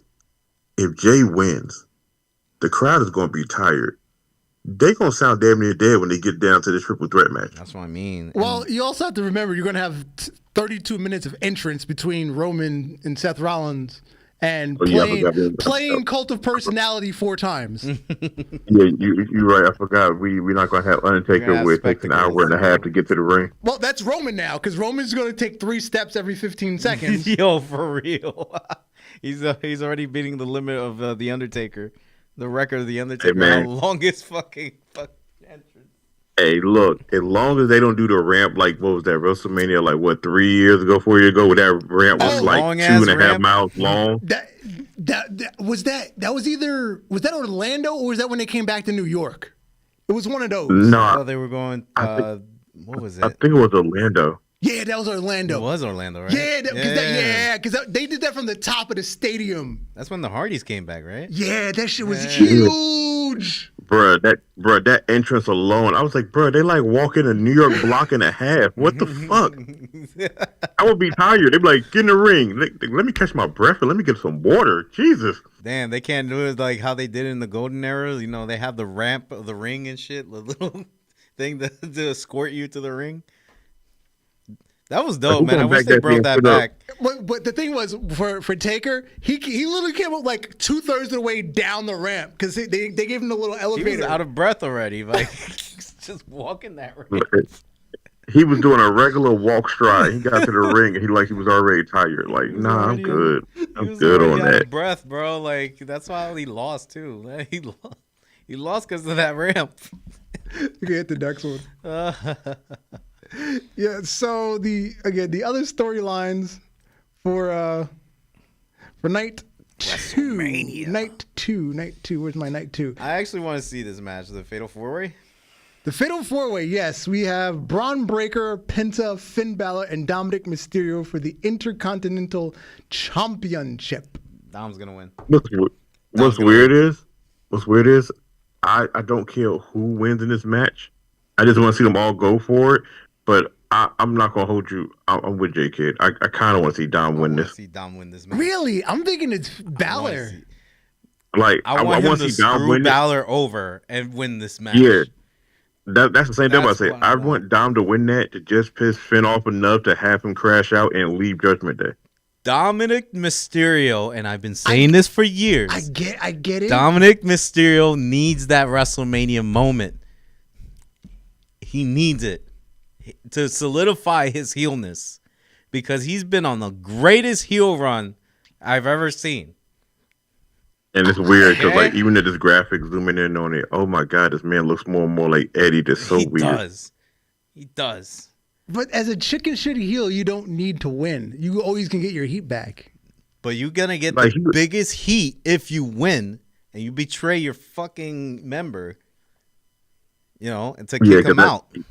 if Jay wins, the crowd is going to be tired. They're going to sound damn near dead when they get down to the triple threat match. That's what I mean. Well, you also have to remember you're going to have 32 minutes of entrance between Roman and Seth Rollins and playing Cult of Personality 4 times. Yeah, you're right. I forgot. We're not going to have Undertaker where it takes an hour and a half to get to the ring. Well, that's Roman now because Roman's going to take 3 steps every 15 seconds. Yo, for real. He's already beating the limit of the Undertaker, the record of the Undertaker. Hey, man. How longest fucking entrance. Hey, look, as long as they don't do the ramp, like, what was that, WrestleMania, like, what, 3 years ago, 4 years ago, where that ramp was like 2.5 miles long? Was that Orlando or was that when they came back to New York? It was one of those. No. Oh, they were going, what was it? I think it was Orlando. Yeah, that was Orlando. It was Orlando, right? Yeah, because they did that from the top of the stadium. That's when the Hardys came back, right? Yeah, that shit was huge. Bruh, that entrance alone, I was like, bruh, they like walking a New York block and a half. What the fuck? I would be tired. They'd be like, get in the ring. Let me catch my breath and let me get some water. Jesus. Damn, they can't do it like how they did in the golden era. They have the ramp of the ring and shit, the little thing to escort you to the ring. That was dope, man. I wish they brought that back. But the thing was, for Taker, he literally came up like 2/3 of the way down the ramp because they gave him the little elevator. He was out of breath already, like just walking that ramp. He was doing a regular walk stride. He got to the ring and he was already tired. Like, nah, I'm good. I'm good on that. Out of breath, bro. Like that's why he lost too. He lost because of that ramp. You can hit the next one. Yeah, so the other storylines for night 2. Night two. Where's my night 2? I actually want to see this match, the Fatal 4-Way. The Fatal 4-Way, yes. We have Braun Breaker, Penta, Finn Balor, and Dominic Mysterio for the Intercontinental Championship. Dom's going to win. What's weird is, I don't care who wins in this match. I just want to see them all go for it. But I'm not going to hold you. I'm with J Kid. I kind of want to see Dom win this. See Dom win this match. Really? I'm thinking it's Balor. I want him to see Dom screw win Balor over and win this match. Yeah. That's the same thing I say. What I want Dom to win that to just piss Finn off enough to have him crash out and leave Judgment Day. Dominic Mysterio, and I've been saying this for years. I get it. Dominic Mysterio needs that WrestleMania moment. He needs it to solidify his heelness because he's been on the greatest heel run I've ever seen. And it's weird because, like, even at this graphic zooming in on it, oh my God, this man looks more and more like Eddie. That's so weird. He does. But as a chicken shitty heel, you don't need to win. You always can get your heat back. But you're going to get the biggest heat if you win and you betray your fucking member, and to kick him out. I'm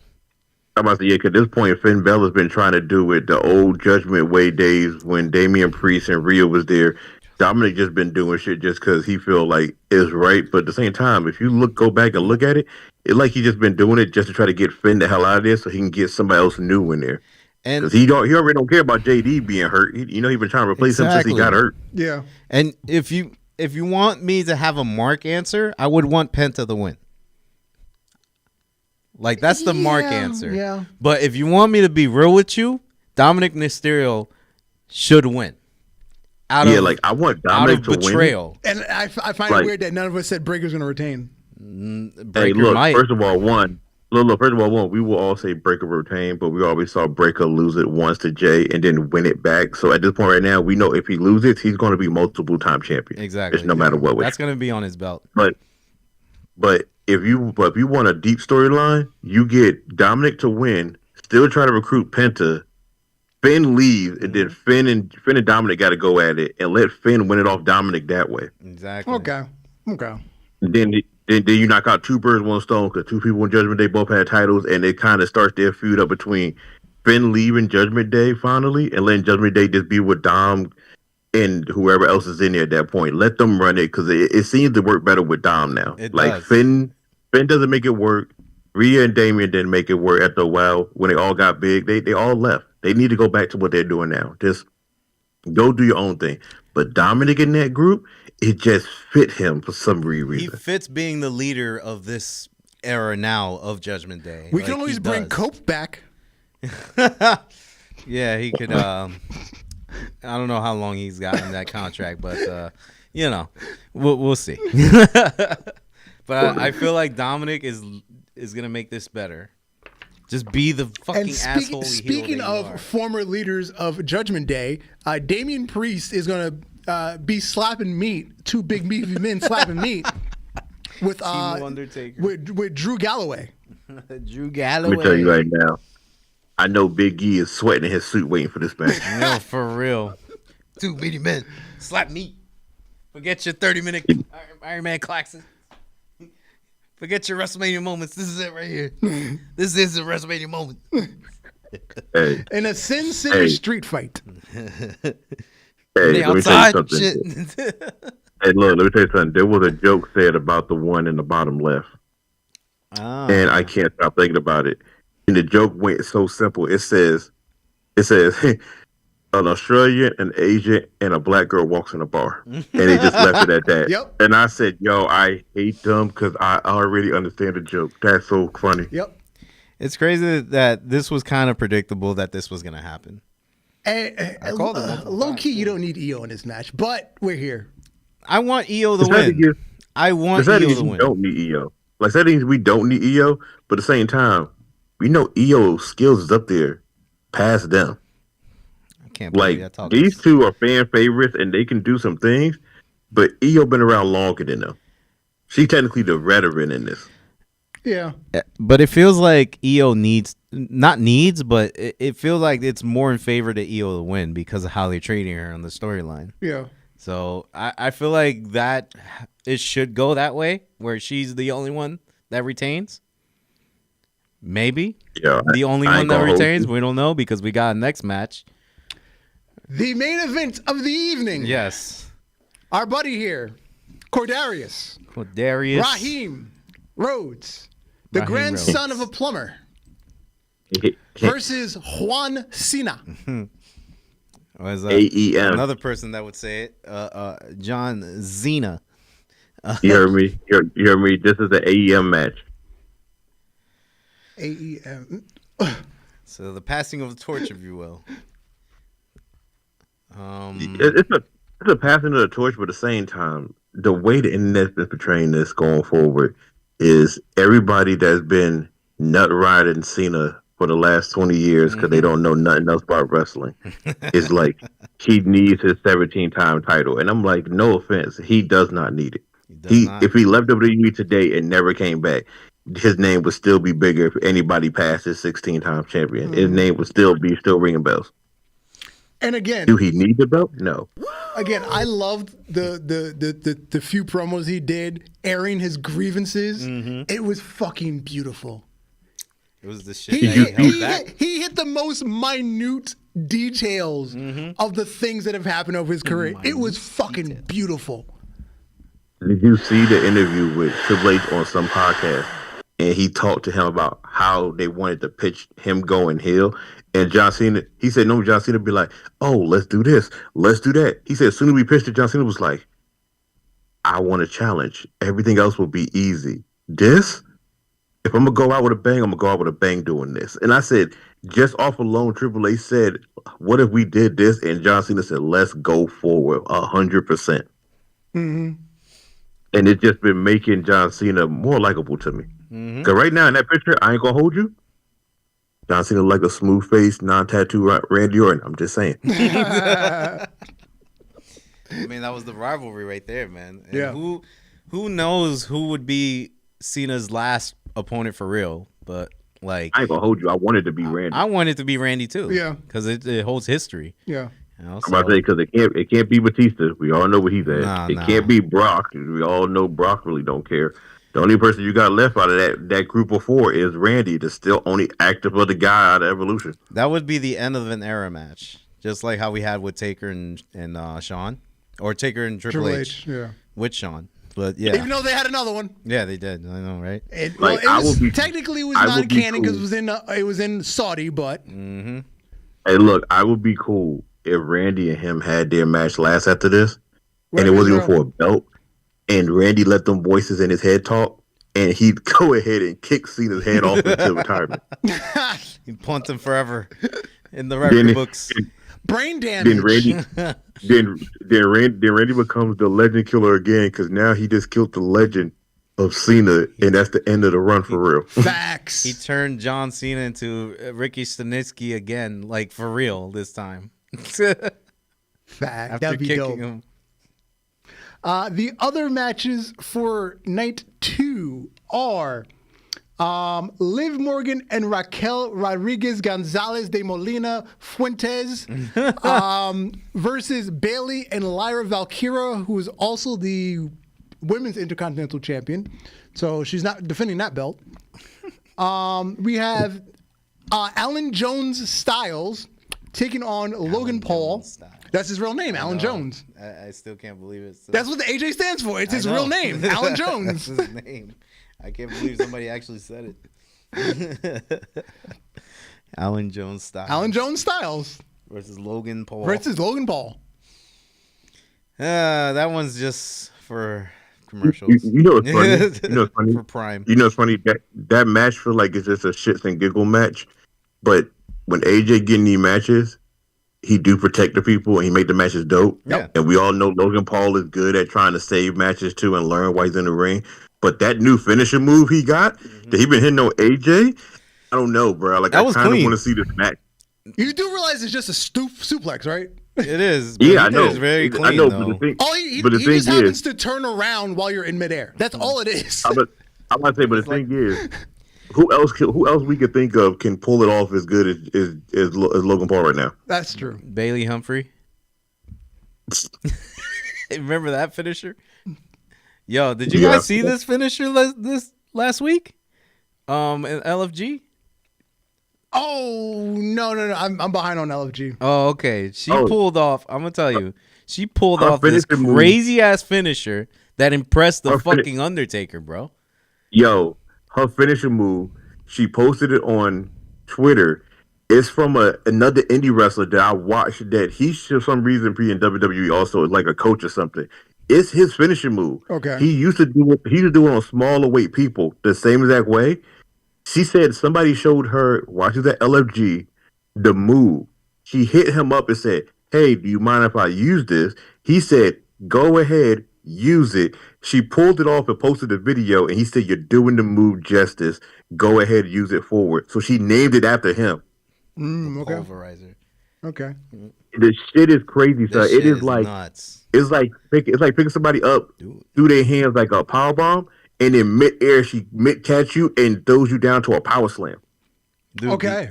about to say, because at this point, Finn Balor's been trying to do it the old Judgment Way days when Damian Priest and Rhea was there. Dominic just been doing shit just because he feel like it's right. But at the same time, if you go back and look at it, it's like he just been doing it just to try to get Finn the hell out of there so he can get somebody else new in there. Because he already don't care about JD being hurt. He been trying to replace him since he got hurt. Yeah. And if you want me to have a Mark answer, I would want Penta to win. Like, that's the Mark answer. Yeah. But if you want me to be real with you, Dominic Mysterio should win. I want Dominic to betrayal. Win. And I find it weird that none of us said Breaker's going to retain. Breaker might. First of all, we will all say Breaker retain, but we always saw Breaker lose it once to Jay and then win it back. So at this point right now, we know if he loses, he's going to be multiple-time champion. Exactly. Just no matter what. That's going to be on his belt. But if you want a deep storyline, you get Dominic to win, still try to recruit Penta, Finn leaves, and then Finn and Dominic got to go at it, and let Finn win it off Dominic that way. Exactly. Okay. And then you knock out two birds, one stone, because two people in Judgment Day both had titles, and it kind of starts their feud up between Finn leaving Judgment Day finally, and letting Judgment Day just be with Dom and whoever else is in there at that point. Let them run it, because it seems to work better with Dom now. It like does. Finn doesn't make it work. Rhea and Damian didn't make it work after a while. When they all got big, they all left. They need to go back to what they're doing now. Just go do your own thing. But Dominic in that group, it just fit him for some reason. He fits being the leader of this era now of Judgment Day. We can always bring Cope back. Yeah, he could. I don't know how long he's got in that contract, but we'll see. But I feel like Dominic is gonna make this better. Just be the fucking asshole. Speaking of former leaders of Judgment Day, Damian Priest is going to be slapping meat, two big meaty men slapping meat with Undertaker. with Drew Galloway. Drew Galloway. Let me tell you right now, I know Big E is sweating in his suit waiting for this match. No, for real. Two meaty men slap meat. Forget your 30-minute Iron Man Claxon. Forget your WrestleMania moments. This is it right here. This is a WrestleMania moment. Hey. In a Sin City street fight. Hey, let me tell you something. Hey, look, let me tell you something. There was a joke said about the one in the bottom left. Oh. And I can't stop thinking about it. And the joke went so simple. It says, an Australian, an Asian, and a black girl walks in a bar. And they just left it at that. Yep. And I said, yo, I hate them because I already understand the joke. That's so funny. Yep. It's crazy that this was kind of predictable that this was going to happen. I called it low key, you don't need EO in this match, but we're here. I want EO to win. I want EO to win. We don't need EO. Like, that means we don't need EO, but at the same time, we know EO skills is up there past them. Can't believe like these two are fan favorites and they can do some things, but EO been around longer than them. She's technically the veteran in this. Yeah, but it feels like EO but it feels like it's more in favor to EO to win because of how they're treating her on the storyline. Yeah. So I feel like that it should go that way where she's the only one that retains. Maybe. Yeah, The only I one ain't that gonna hold retains. you. We don't know because we got a next match. The main event of the evening. Yes. Our buddy here, Cordarius, Darius. Raheem Rhodes, the Raheem grandson Rhodes. of a plumber, versus John Cena. Was AEM. another person that would say it. John Cena. You heard me. You heard me. This is the AEM match. AEM. So the passing of the torch, if you will. It's a passing of the torch, but at the same time, the way the internet's been portraying this going forward is everybody that's been nut riding Cena for the last 20 years because they don't know nothing else about wrestling is like he needs his 17-time title, and I'm like, no offense, he does not need it. If he left WWE today and never came back, his name would still be bigger if anybody passed his 16-time champion. His name would still ringing bells. And again, Do he need the belt? No. Again, I loved the few promos he did airing his grievances. It was fucking beautiful. It was the shit He, that he, he held he, back. hit, he hit the most minute details of the things that have happened over his career. It was fucking beautiful. Did you see the interview with Triple H on some podcast? And he talked to him about how they wanted to pitch him going heel. And John Cena, he said, no, John Cena would be like, oh, let's do this. Let's do that. He said, as soon as we pitched it, John Cena was like, I want a challenge. Everything else will be easy. This, if I'm going to go out with a bang, I'm going to go out with a bang doing this. And I said, just off alone, Triple H said, what if we did this? And John Cena said, let's go forward 100%. And it's just been making John Cena more likable to me. Because right now in that picture, I ain't going to hold you. John Cena like a smooth-faced, non-tattoo Randy Orton. I'm just saying. I mean, that was the rivalry right there, man. And Yeah. Who knows who would be Cena's last opponent for real? But like, I ain't gonna hold you. I wanted to be Randy. I want it to be Randy too. Yeah. because it holds history. Yeah. You know, I'm about to say because it can't be Batista. We all know where he's at. Nah, it can't be Brock. We all know Brock really don't care. The only person you got left out of that group of four is Randy, the still only active other guy out of Evolution. That would be the end of an era match, just like how we had with Taker and Shawn, or Taker and Triple H. Yeah. With Shawn. But yeah, Even though they had another one. yeah, they did. I know, right? It, Like, well, I it was, will be- technically it was I will be non-canon because cool. it was in Saudi, but Mm-hmm. Hey, look, I would be cool if Randy and him had their match last after this, and Right, it wasn't even bro. for a belt, and Randy let them voices in his head talk, and he'd go ahead and kick Cena's head off until retirement. He punt him forever in the record books. brain damage. Then Randy becomes the legend killer again because now he just killed the legend of Cena, and that's the end of the run for real. Facts. He turned John Cena into Ricky Stanitsky again, like for real this time. Fact. After That'd be kicking dope. him. The other matches for night 2 are Liv Morgan and Raquel Rodriguez Gonzalez de Molina Fuentes versus Bailey and Lyra Valkyria, who is also the women's Intercontinental Champion. So she's not defending that belt. We have Alan Jones Styles taking on Logan Paul. Jones Styles. That's his real name, Alan Jones. I still can't believe it. So. That's what the AJ stands for. It's his I know. real name, Alan Jones. That's his name. I can't believe somebody actually said it. Alan Jones Styles. Alan Jones Styles versus Logan Paul. versus Logan Paul. That one's just for commercials. You know what's funny? You know what's funny? For Prime. You know it's funny that match feel like it's just a shits and giggle match, but when AJ get in these matches, he do protect the people and he make the matches dope. Yeah. And we all know Logan Paul is good at trying to save matches too and learn why he's in the ring. But that new finisher move he got that he been hitting on AJ, I don't know, bro. Like That I was kind of clean. want to see this match. You do realize it's just a suplex, right? It is. But Yeah, he I did know. it very clean, I know, though. but the thing, All he but the he thing just happens is, to turn around while you're in midair. That's all it is. I'm about to say, but the thing is, who else we could think of can pull it off as good as Logan Paul right now? That's true. Bailey Humphrey. Remember that finisher? Yo, did you Yeah. guys see this finisher this last week? In LFG? Oh no! I'm behind on LFG. Oh, okay. She pulled off. I'm gonna tell you. She pulled Her off this finisher move. crazy ass finisher that impressed the Her fucking Undertaker, bro. Yo, her finisher move, she posted it on Twitter. It's from another indie wrestler that I watched that he, for some reason, be in WWE also, is like a coach or something. It's his finishing move. Okay. He used to do it on smaller weight people the same exact way. She said somebody showed her while she was at LFG the move. She hit him up and said, "Hey, do you mind if I use this?" He said, "Go ahead, use it." She pulled it off and posted the video, and he said, "You're doing the move justice. Go ahead, use it forward." So she named it after him. Okay. Pulverizer. Okay. The shit is crazy, sir. This It shit is like nuts. it's like picking somebody up through their hands like a power bomb, and in midair she catch you and throws you down to a power slam. Dude, Okay.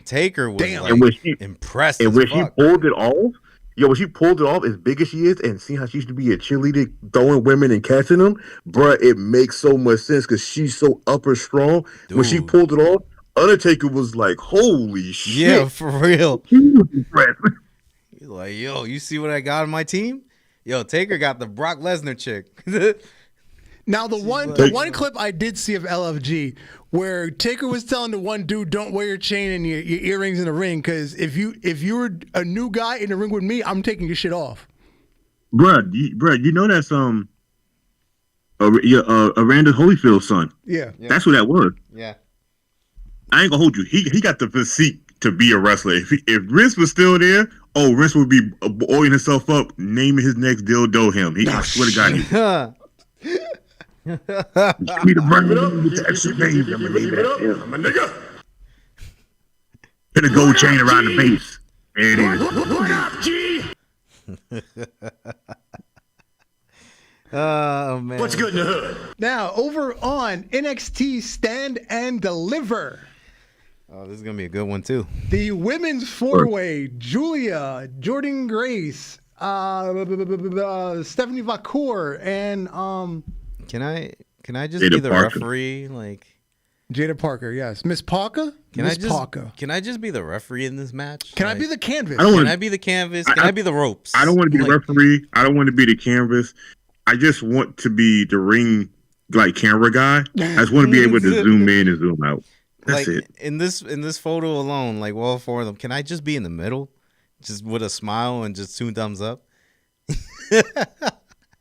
Taker was Damn. like And when she impressed. and as when fuck. she pulled it off, when she pulled it off, as big as she is, and seeing how she used to be a cheerleader, throwing women and catching them, bruh, it makes so much sense because she's so upper strong. When she Dude. pulled it off, Undertaker was like, "Holy shit!" Yeah, for real. He was impressed. He's like, yo, you see what I got on my team? Yo, Taker got the Brock Lesnar chick. Now the one clip I did see of LFG where Taker was telling the one dude, "Don't wear your chain and your earrings in the ring, because if you were a new guy in the ring with me, I'm taking your shit off." Bruh, you know that's Randall Holyfield's son. Yeah. That's who that was. Yeah. I ain't gonna hold you. He got the physique to be a wrestler. If Vince was still there, Vince would be oiling himself up, naming his next dildo him. I swear to God, he give me the brand with the extra name. I'm gonna name it. I'm a nigga. Put a gold chain around the base. There it is. What up, G? Oh, man. What's good in the hood? Now over on NXT Stand and Deliver, Oh, this is going to be a good one, too. the women's four-way: Julia, Jordan Grace, Stephanie Vacour, and Can I just Jada be the Parker. referee? Like, Jada Parker. Yes, Miss Parker. can Miss I just Parker. can I just be the referee in this match? Can I Like, be the canvas? I don't Can want. I be the canvas? Can I be the ropes? I don't want to be the Like, referee. I don't want to be the canvas. I just want to be the ring like camera guy. I just want to be able to zoom in and zoom out. That's like it. in this photo alone, like all four of them. Can I just be in the middle, just with a smile and just 2 thumbs up?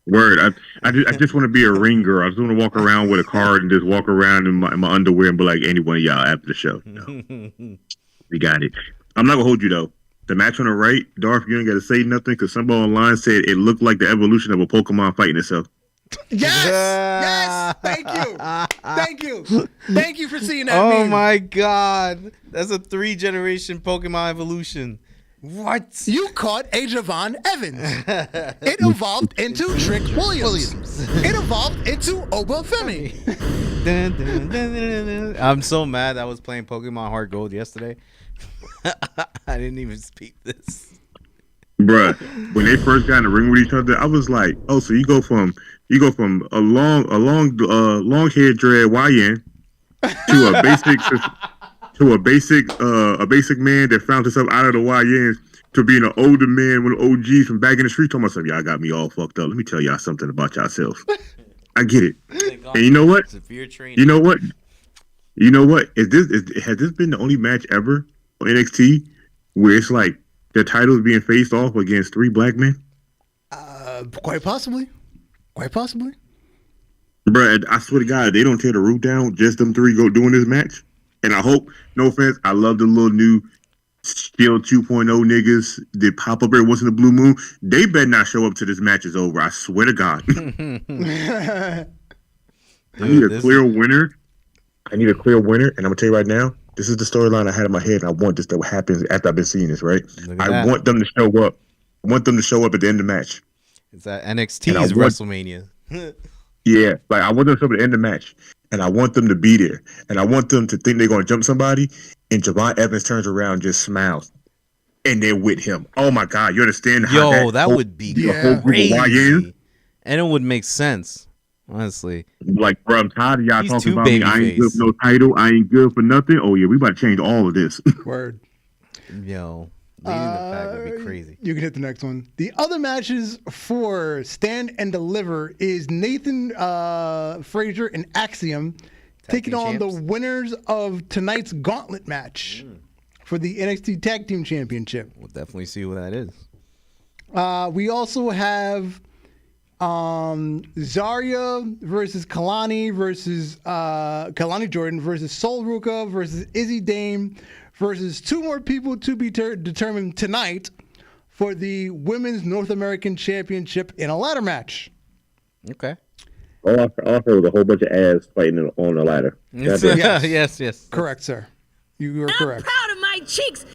Word. I just want to be a ring girl. I just want to walk around with a card and just walk around in my underwear and be like, any one of y'all after the show. No. We got it. I'm not gonna hold you though. The match on the right, Darth, you ain't got to say nothing because somebody online said it looked like the evolution of a Pokemon fighting itself. Yes, yes. Thank you for seeing that. Oh meme. my god, that's a 3-generation Pokemon evolution. What? You caught a Javon Evans. It evolved into Trick Williams. It evolved into Obafemi. Dun, dun, dun, dun, dun. I'm so mad I was playing Pokemon Heart Gold yesterday. I didn't even speak this. Bruh, when they first got in the ring with each other, I was like, oh, so you go from a long haired dread YN to a basic man that found himself out of the YNs to being an older man with OGs from back in the street. Talking about something, y'all got me all fucked up. Let me tell y'all something about yourselves. I get it. And you know what? Severe training. You know what? Has this been the only match ever on NXT where it's like the titles being faced off against 3 black men? Quite possibly. Bruh, I swear to God, they don't tear the roof down. Just them 3 go doing this match. And I hope, no offense, I love the little new Shield 2.0 niggas that pop up every once in a blue moon. They better not show up till this match is over. I swear to God. I need a clear winner. And I'm gonna tell you right now, this is the storyline I had in my head, and I want this to happen after I've been seeing this, right? I want them to show up. I want them to show up at the end of the match. It's at NXT's WrestleMania. Yeah, like I want them to show up at the end of the match, and I want them to be there, and I want them to think they're gonna jump somebody, and Javon Evans turns around and just smiles, and they're with him. Oh my God, you understand how Yo, that would be the whole group of YNs? crazy. And it would make sense. Honestly, Like, bro, I'm tired of y'all He's talking too about me. I ain't good babyface. for no title. I ain't good for nothing. Oh, yeah, we about to change all of this. Word. yo, leading the pack would be crazy. You can hit the next one. The other matches for Stand and Deliver is Nathan Frazier and Axiom taking team on champs? the winners of tonight's gauntlet match for the NXT Tag Team Championship. We'll definitely see what that is. We also have Zarya versus Kalani versus Kalani Jordan versus Sol Ruka versus Izzy Dame versus two more people to be determined tonight for the Women's North American Championship in a ladder match. Okay. All I heard was a whole bunch of ass fighting on a ladder. That's it. Yes. Correct, sir. You are I'm correct. proud of my cheeks.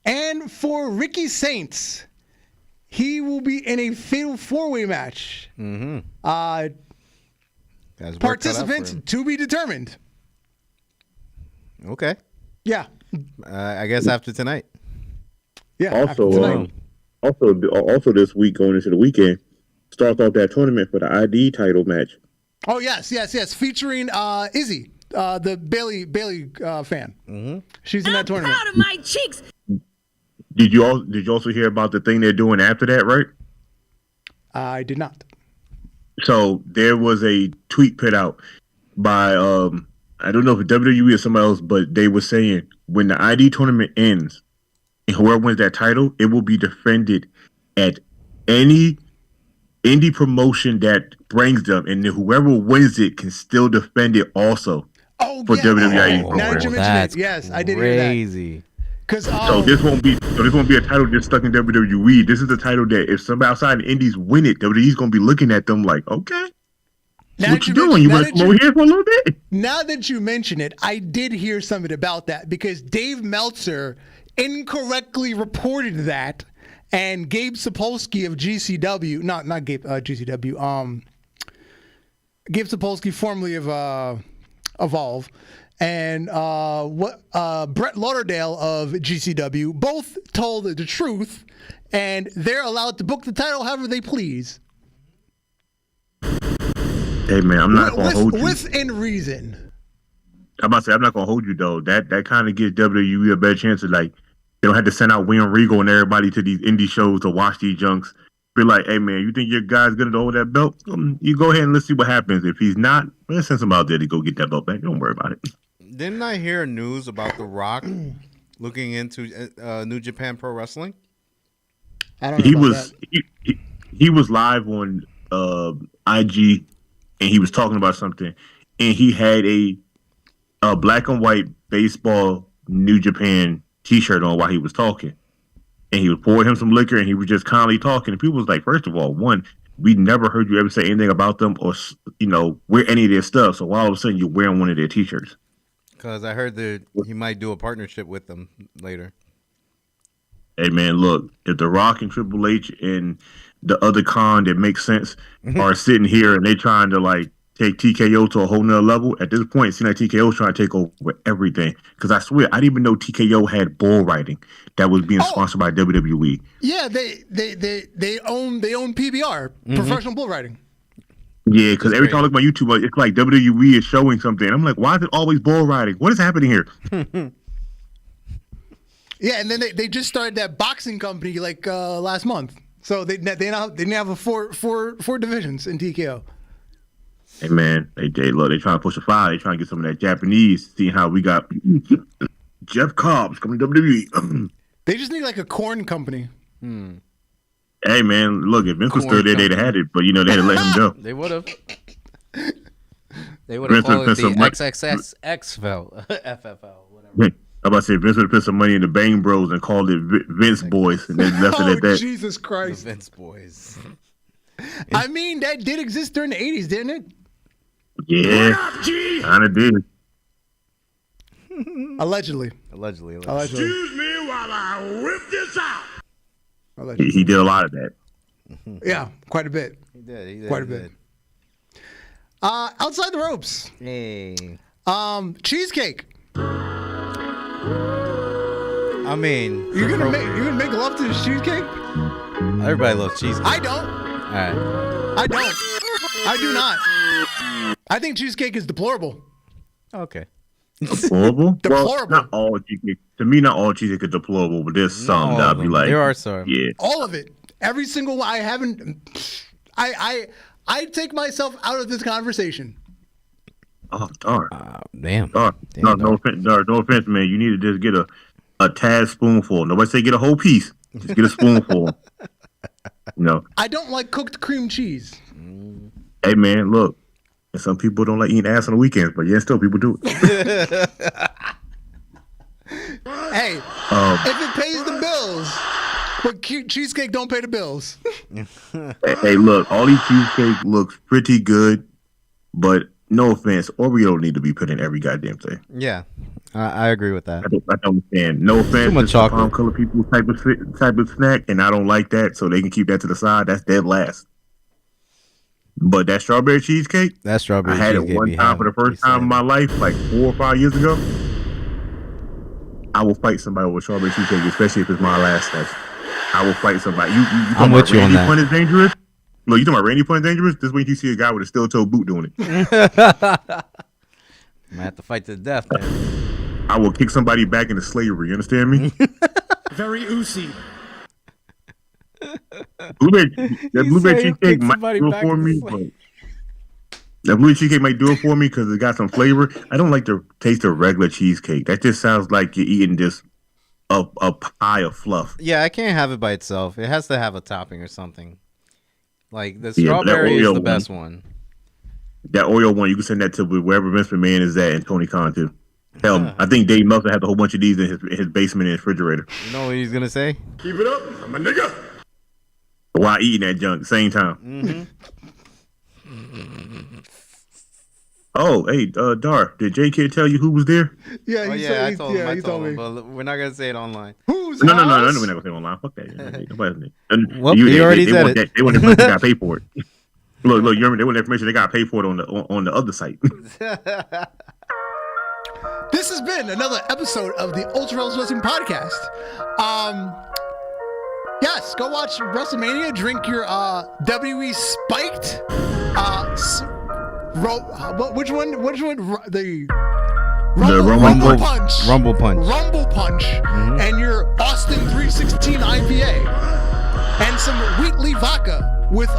And for Ricky Saints, he will be in a fatal four-way match. Mm-hmm. Participants to be determined. Okay. Yeah. I guess after tonight. Yeah. after Also, tonight. also this week going into the weekend, starts off that tournament for the ID title match. Oh yes, featuring Izzy, the Bailey fan. Mm-hmm. She's in that I'm tournament. proud of my cheeks. Did you also hear about the thing they're doing after that, right? I did not. So there was a tweet put out by I don't know if it's WWE or somebody else, but they were saying when the ID tournament ends and whoever wins that title, it will be defended at any indie promotion that brings them, and then whoever wins it can still defend it also. Oh, For yeah. WWE. Oh, now that you mention that's it, yes, I did hear that. crazy. Because So this won't be a title just stuck in WWE. This is the title that if somebody outside the indies win it, WWE's gonna be looking at them like, okay, what you doing? You want to come over here for a little bit? Now that you mention it, I did hear something about that because Dave Meltzer incorrectly reported that, and Gabe Sapolsky of GCW, not Gabe GCW, Gabe Sapolsky, formerly of Evolve, and Brett Lauderdale of GCW, both told the truth, and they're allowed to book the title however they please. Hey man, I'm not gonna hold you. Within reason. I'm about to say I'm not gonna hold you though. That kind of gives WWE a better chance of like they don't have to send out William Regal and everybody to these indie shows to watch these junks. Be like, hey man, you think your guy's gonna hold that belt? You go ahead and let's see what happens. If he's not, let's send somebody out there to go get that belt back. Don't worry about it. Didn't I hear news about The Rock looking into New Japan Pro Wrestling? I don't know about that. He was live on IG and he was talking about something, and he had a black and white baseball New Japan T-shirt on while he was talking, and he was pouring him some liquor, and he was just kindly talking. And people was like, first of all, one, we never heard you ever say anything about them or wear any of their stuff. So why all of a sudden you're wearing one of their T-shirts? Because I heard that he might do a partnership with them later. Hey man, look, if The Rock and Triple H and the other Khan that makes sense are sitting here and they trying to like take TKO to a whole nother level, at this point it seems like TKO's trying to take over everything. Because I swear, I didn't even know TKO had bull riding that was being sponsored by WWE. Yeah, they own PBR, professional bull riding. Yeah, because every time I look at my YouTube, it's like WWE is showing something. I'm like, why is it always bull riding? What is happening here? Yeah, and then they just started that boxing company like last month. So they now have four divisions in TKO. Hey man, they look, they trying to push a fire. They trying to get some of that Japanese. Seeing how we got Jeff Cobbs coming to WWE. They just need like a corn company. Hey man, look, if Vince was still there, they'd have had it, but they had to let him go. They would have. They would have called it the XXSXFL, FFL, whatever. I'm about to say Vince would have put some money in the Bang Bros and called it Vince Boys, and then left it at that. Jesus Christ! The Vince Boys. I mean, that did exist during the '80s, didn't it? Yeah, kind of did. Allegedly. Excuse me while I whip this out. Allegedly. He did a lot of that. Yeah, quite a bit. He did. Quite a bit. Outside the ropes. Hey. Cheesecake. I mean, You're gonna make love to this cheesecake? everybody loves cheesecake. I don't. All right. I don't. I do not. I think cheesecake is deplorable. Okay. Deplorable? Deplorable. Well, not all cheesecake. To me, not all cheesecake is deplorable, but there's some that I'd be like. There are some. Yeah. All of it. Every single one. I haven't. I take myself out of this conversation. Oh, darn. Damn. No offense, man. You need to just get a tad spoonful. Nobody say get a whole piece. Just get a spoonful. I don't like cooked cream cheese. Hey, man, look. And some people don't like eating ass on the weekends, but yeah, still people do it. Hey, if it pays the bills, but cheesecake don't pay the bills. Hey, look, all these cheesecake looks pretty good, but no offense, Oreo don't need to be put in every goddamn thing. Yeah, I agree with that. I don't understand. No offense, Too much chocolate. Color people type of snack, and I don't like that, so they can keep that to the side. That's dead last. But that strawberry cheesecake, I had it one time for the first time in my life, like 4 or 5 years ago. I will fight somebody with strawberry cheesecake, especially if it's my last life. I will fight somebody. I'm with you on that. Randy Pun is dangerous? No, you talking about Randy Pun is dangerous? This week you see a guy with a steel-toe boot doing it. I have to fight to the death, man. I will kick somebody back into slavery. You understand me? Very oozy. Blueberry cheesecake might do it for me. That blueberry cheesecake might do it for me because it got some flavor. I don't like the taste of regular cheesecake. That just sounds like you're eating just a pie of fluff. Yeah, I can't have it by itself. It has to have a topping or something. Like the strawberry is the best one. That Oreo one, you can send that to wherever Vince McMahon is at and Tony Khan too. Hell, I think Dave Meltzer has a whole bunch of these in his basement and refrigerator. You know what he's gonna say? Keep it up, I'm a nigga. While eating that junk at the same time. Mm-hmm. Oh, hey, Dar, did J-Kid tell you who was there? Yeah, I told him. I told him, me. but we're not gonna say it online. Who's No, we're not house? gonna say it online. Fuck that. Nobody. Well, you already said it. They want the information, they gotta pay for it. Look, you remember they want the information, they gotta pay for it on the other site. This has been another episode of the Ultra Heelz Wrestling Podcast. Yes, go watch WrestleMania. Drink your WWE spiked. Which one? The Rumble Punch. Rumble Punch. Rumble Punch. And your Austin 316 IPA. And some Wheatley vodka with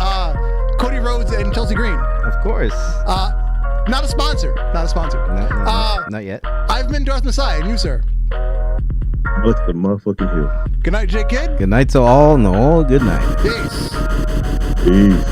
Cody Rhodes and Chelsea Green. Of course. Not a sponsor. No, not yet. I've been Darth Messiah, and you, sir. What's the motherfucking hell? Good night, J-Kid. Good night to all, and all good night. Peace. Peace.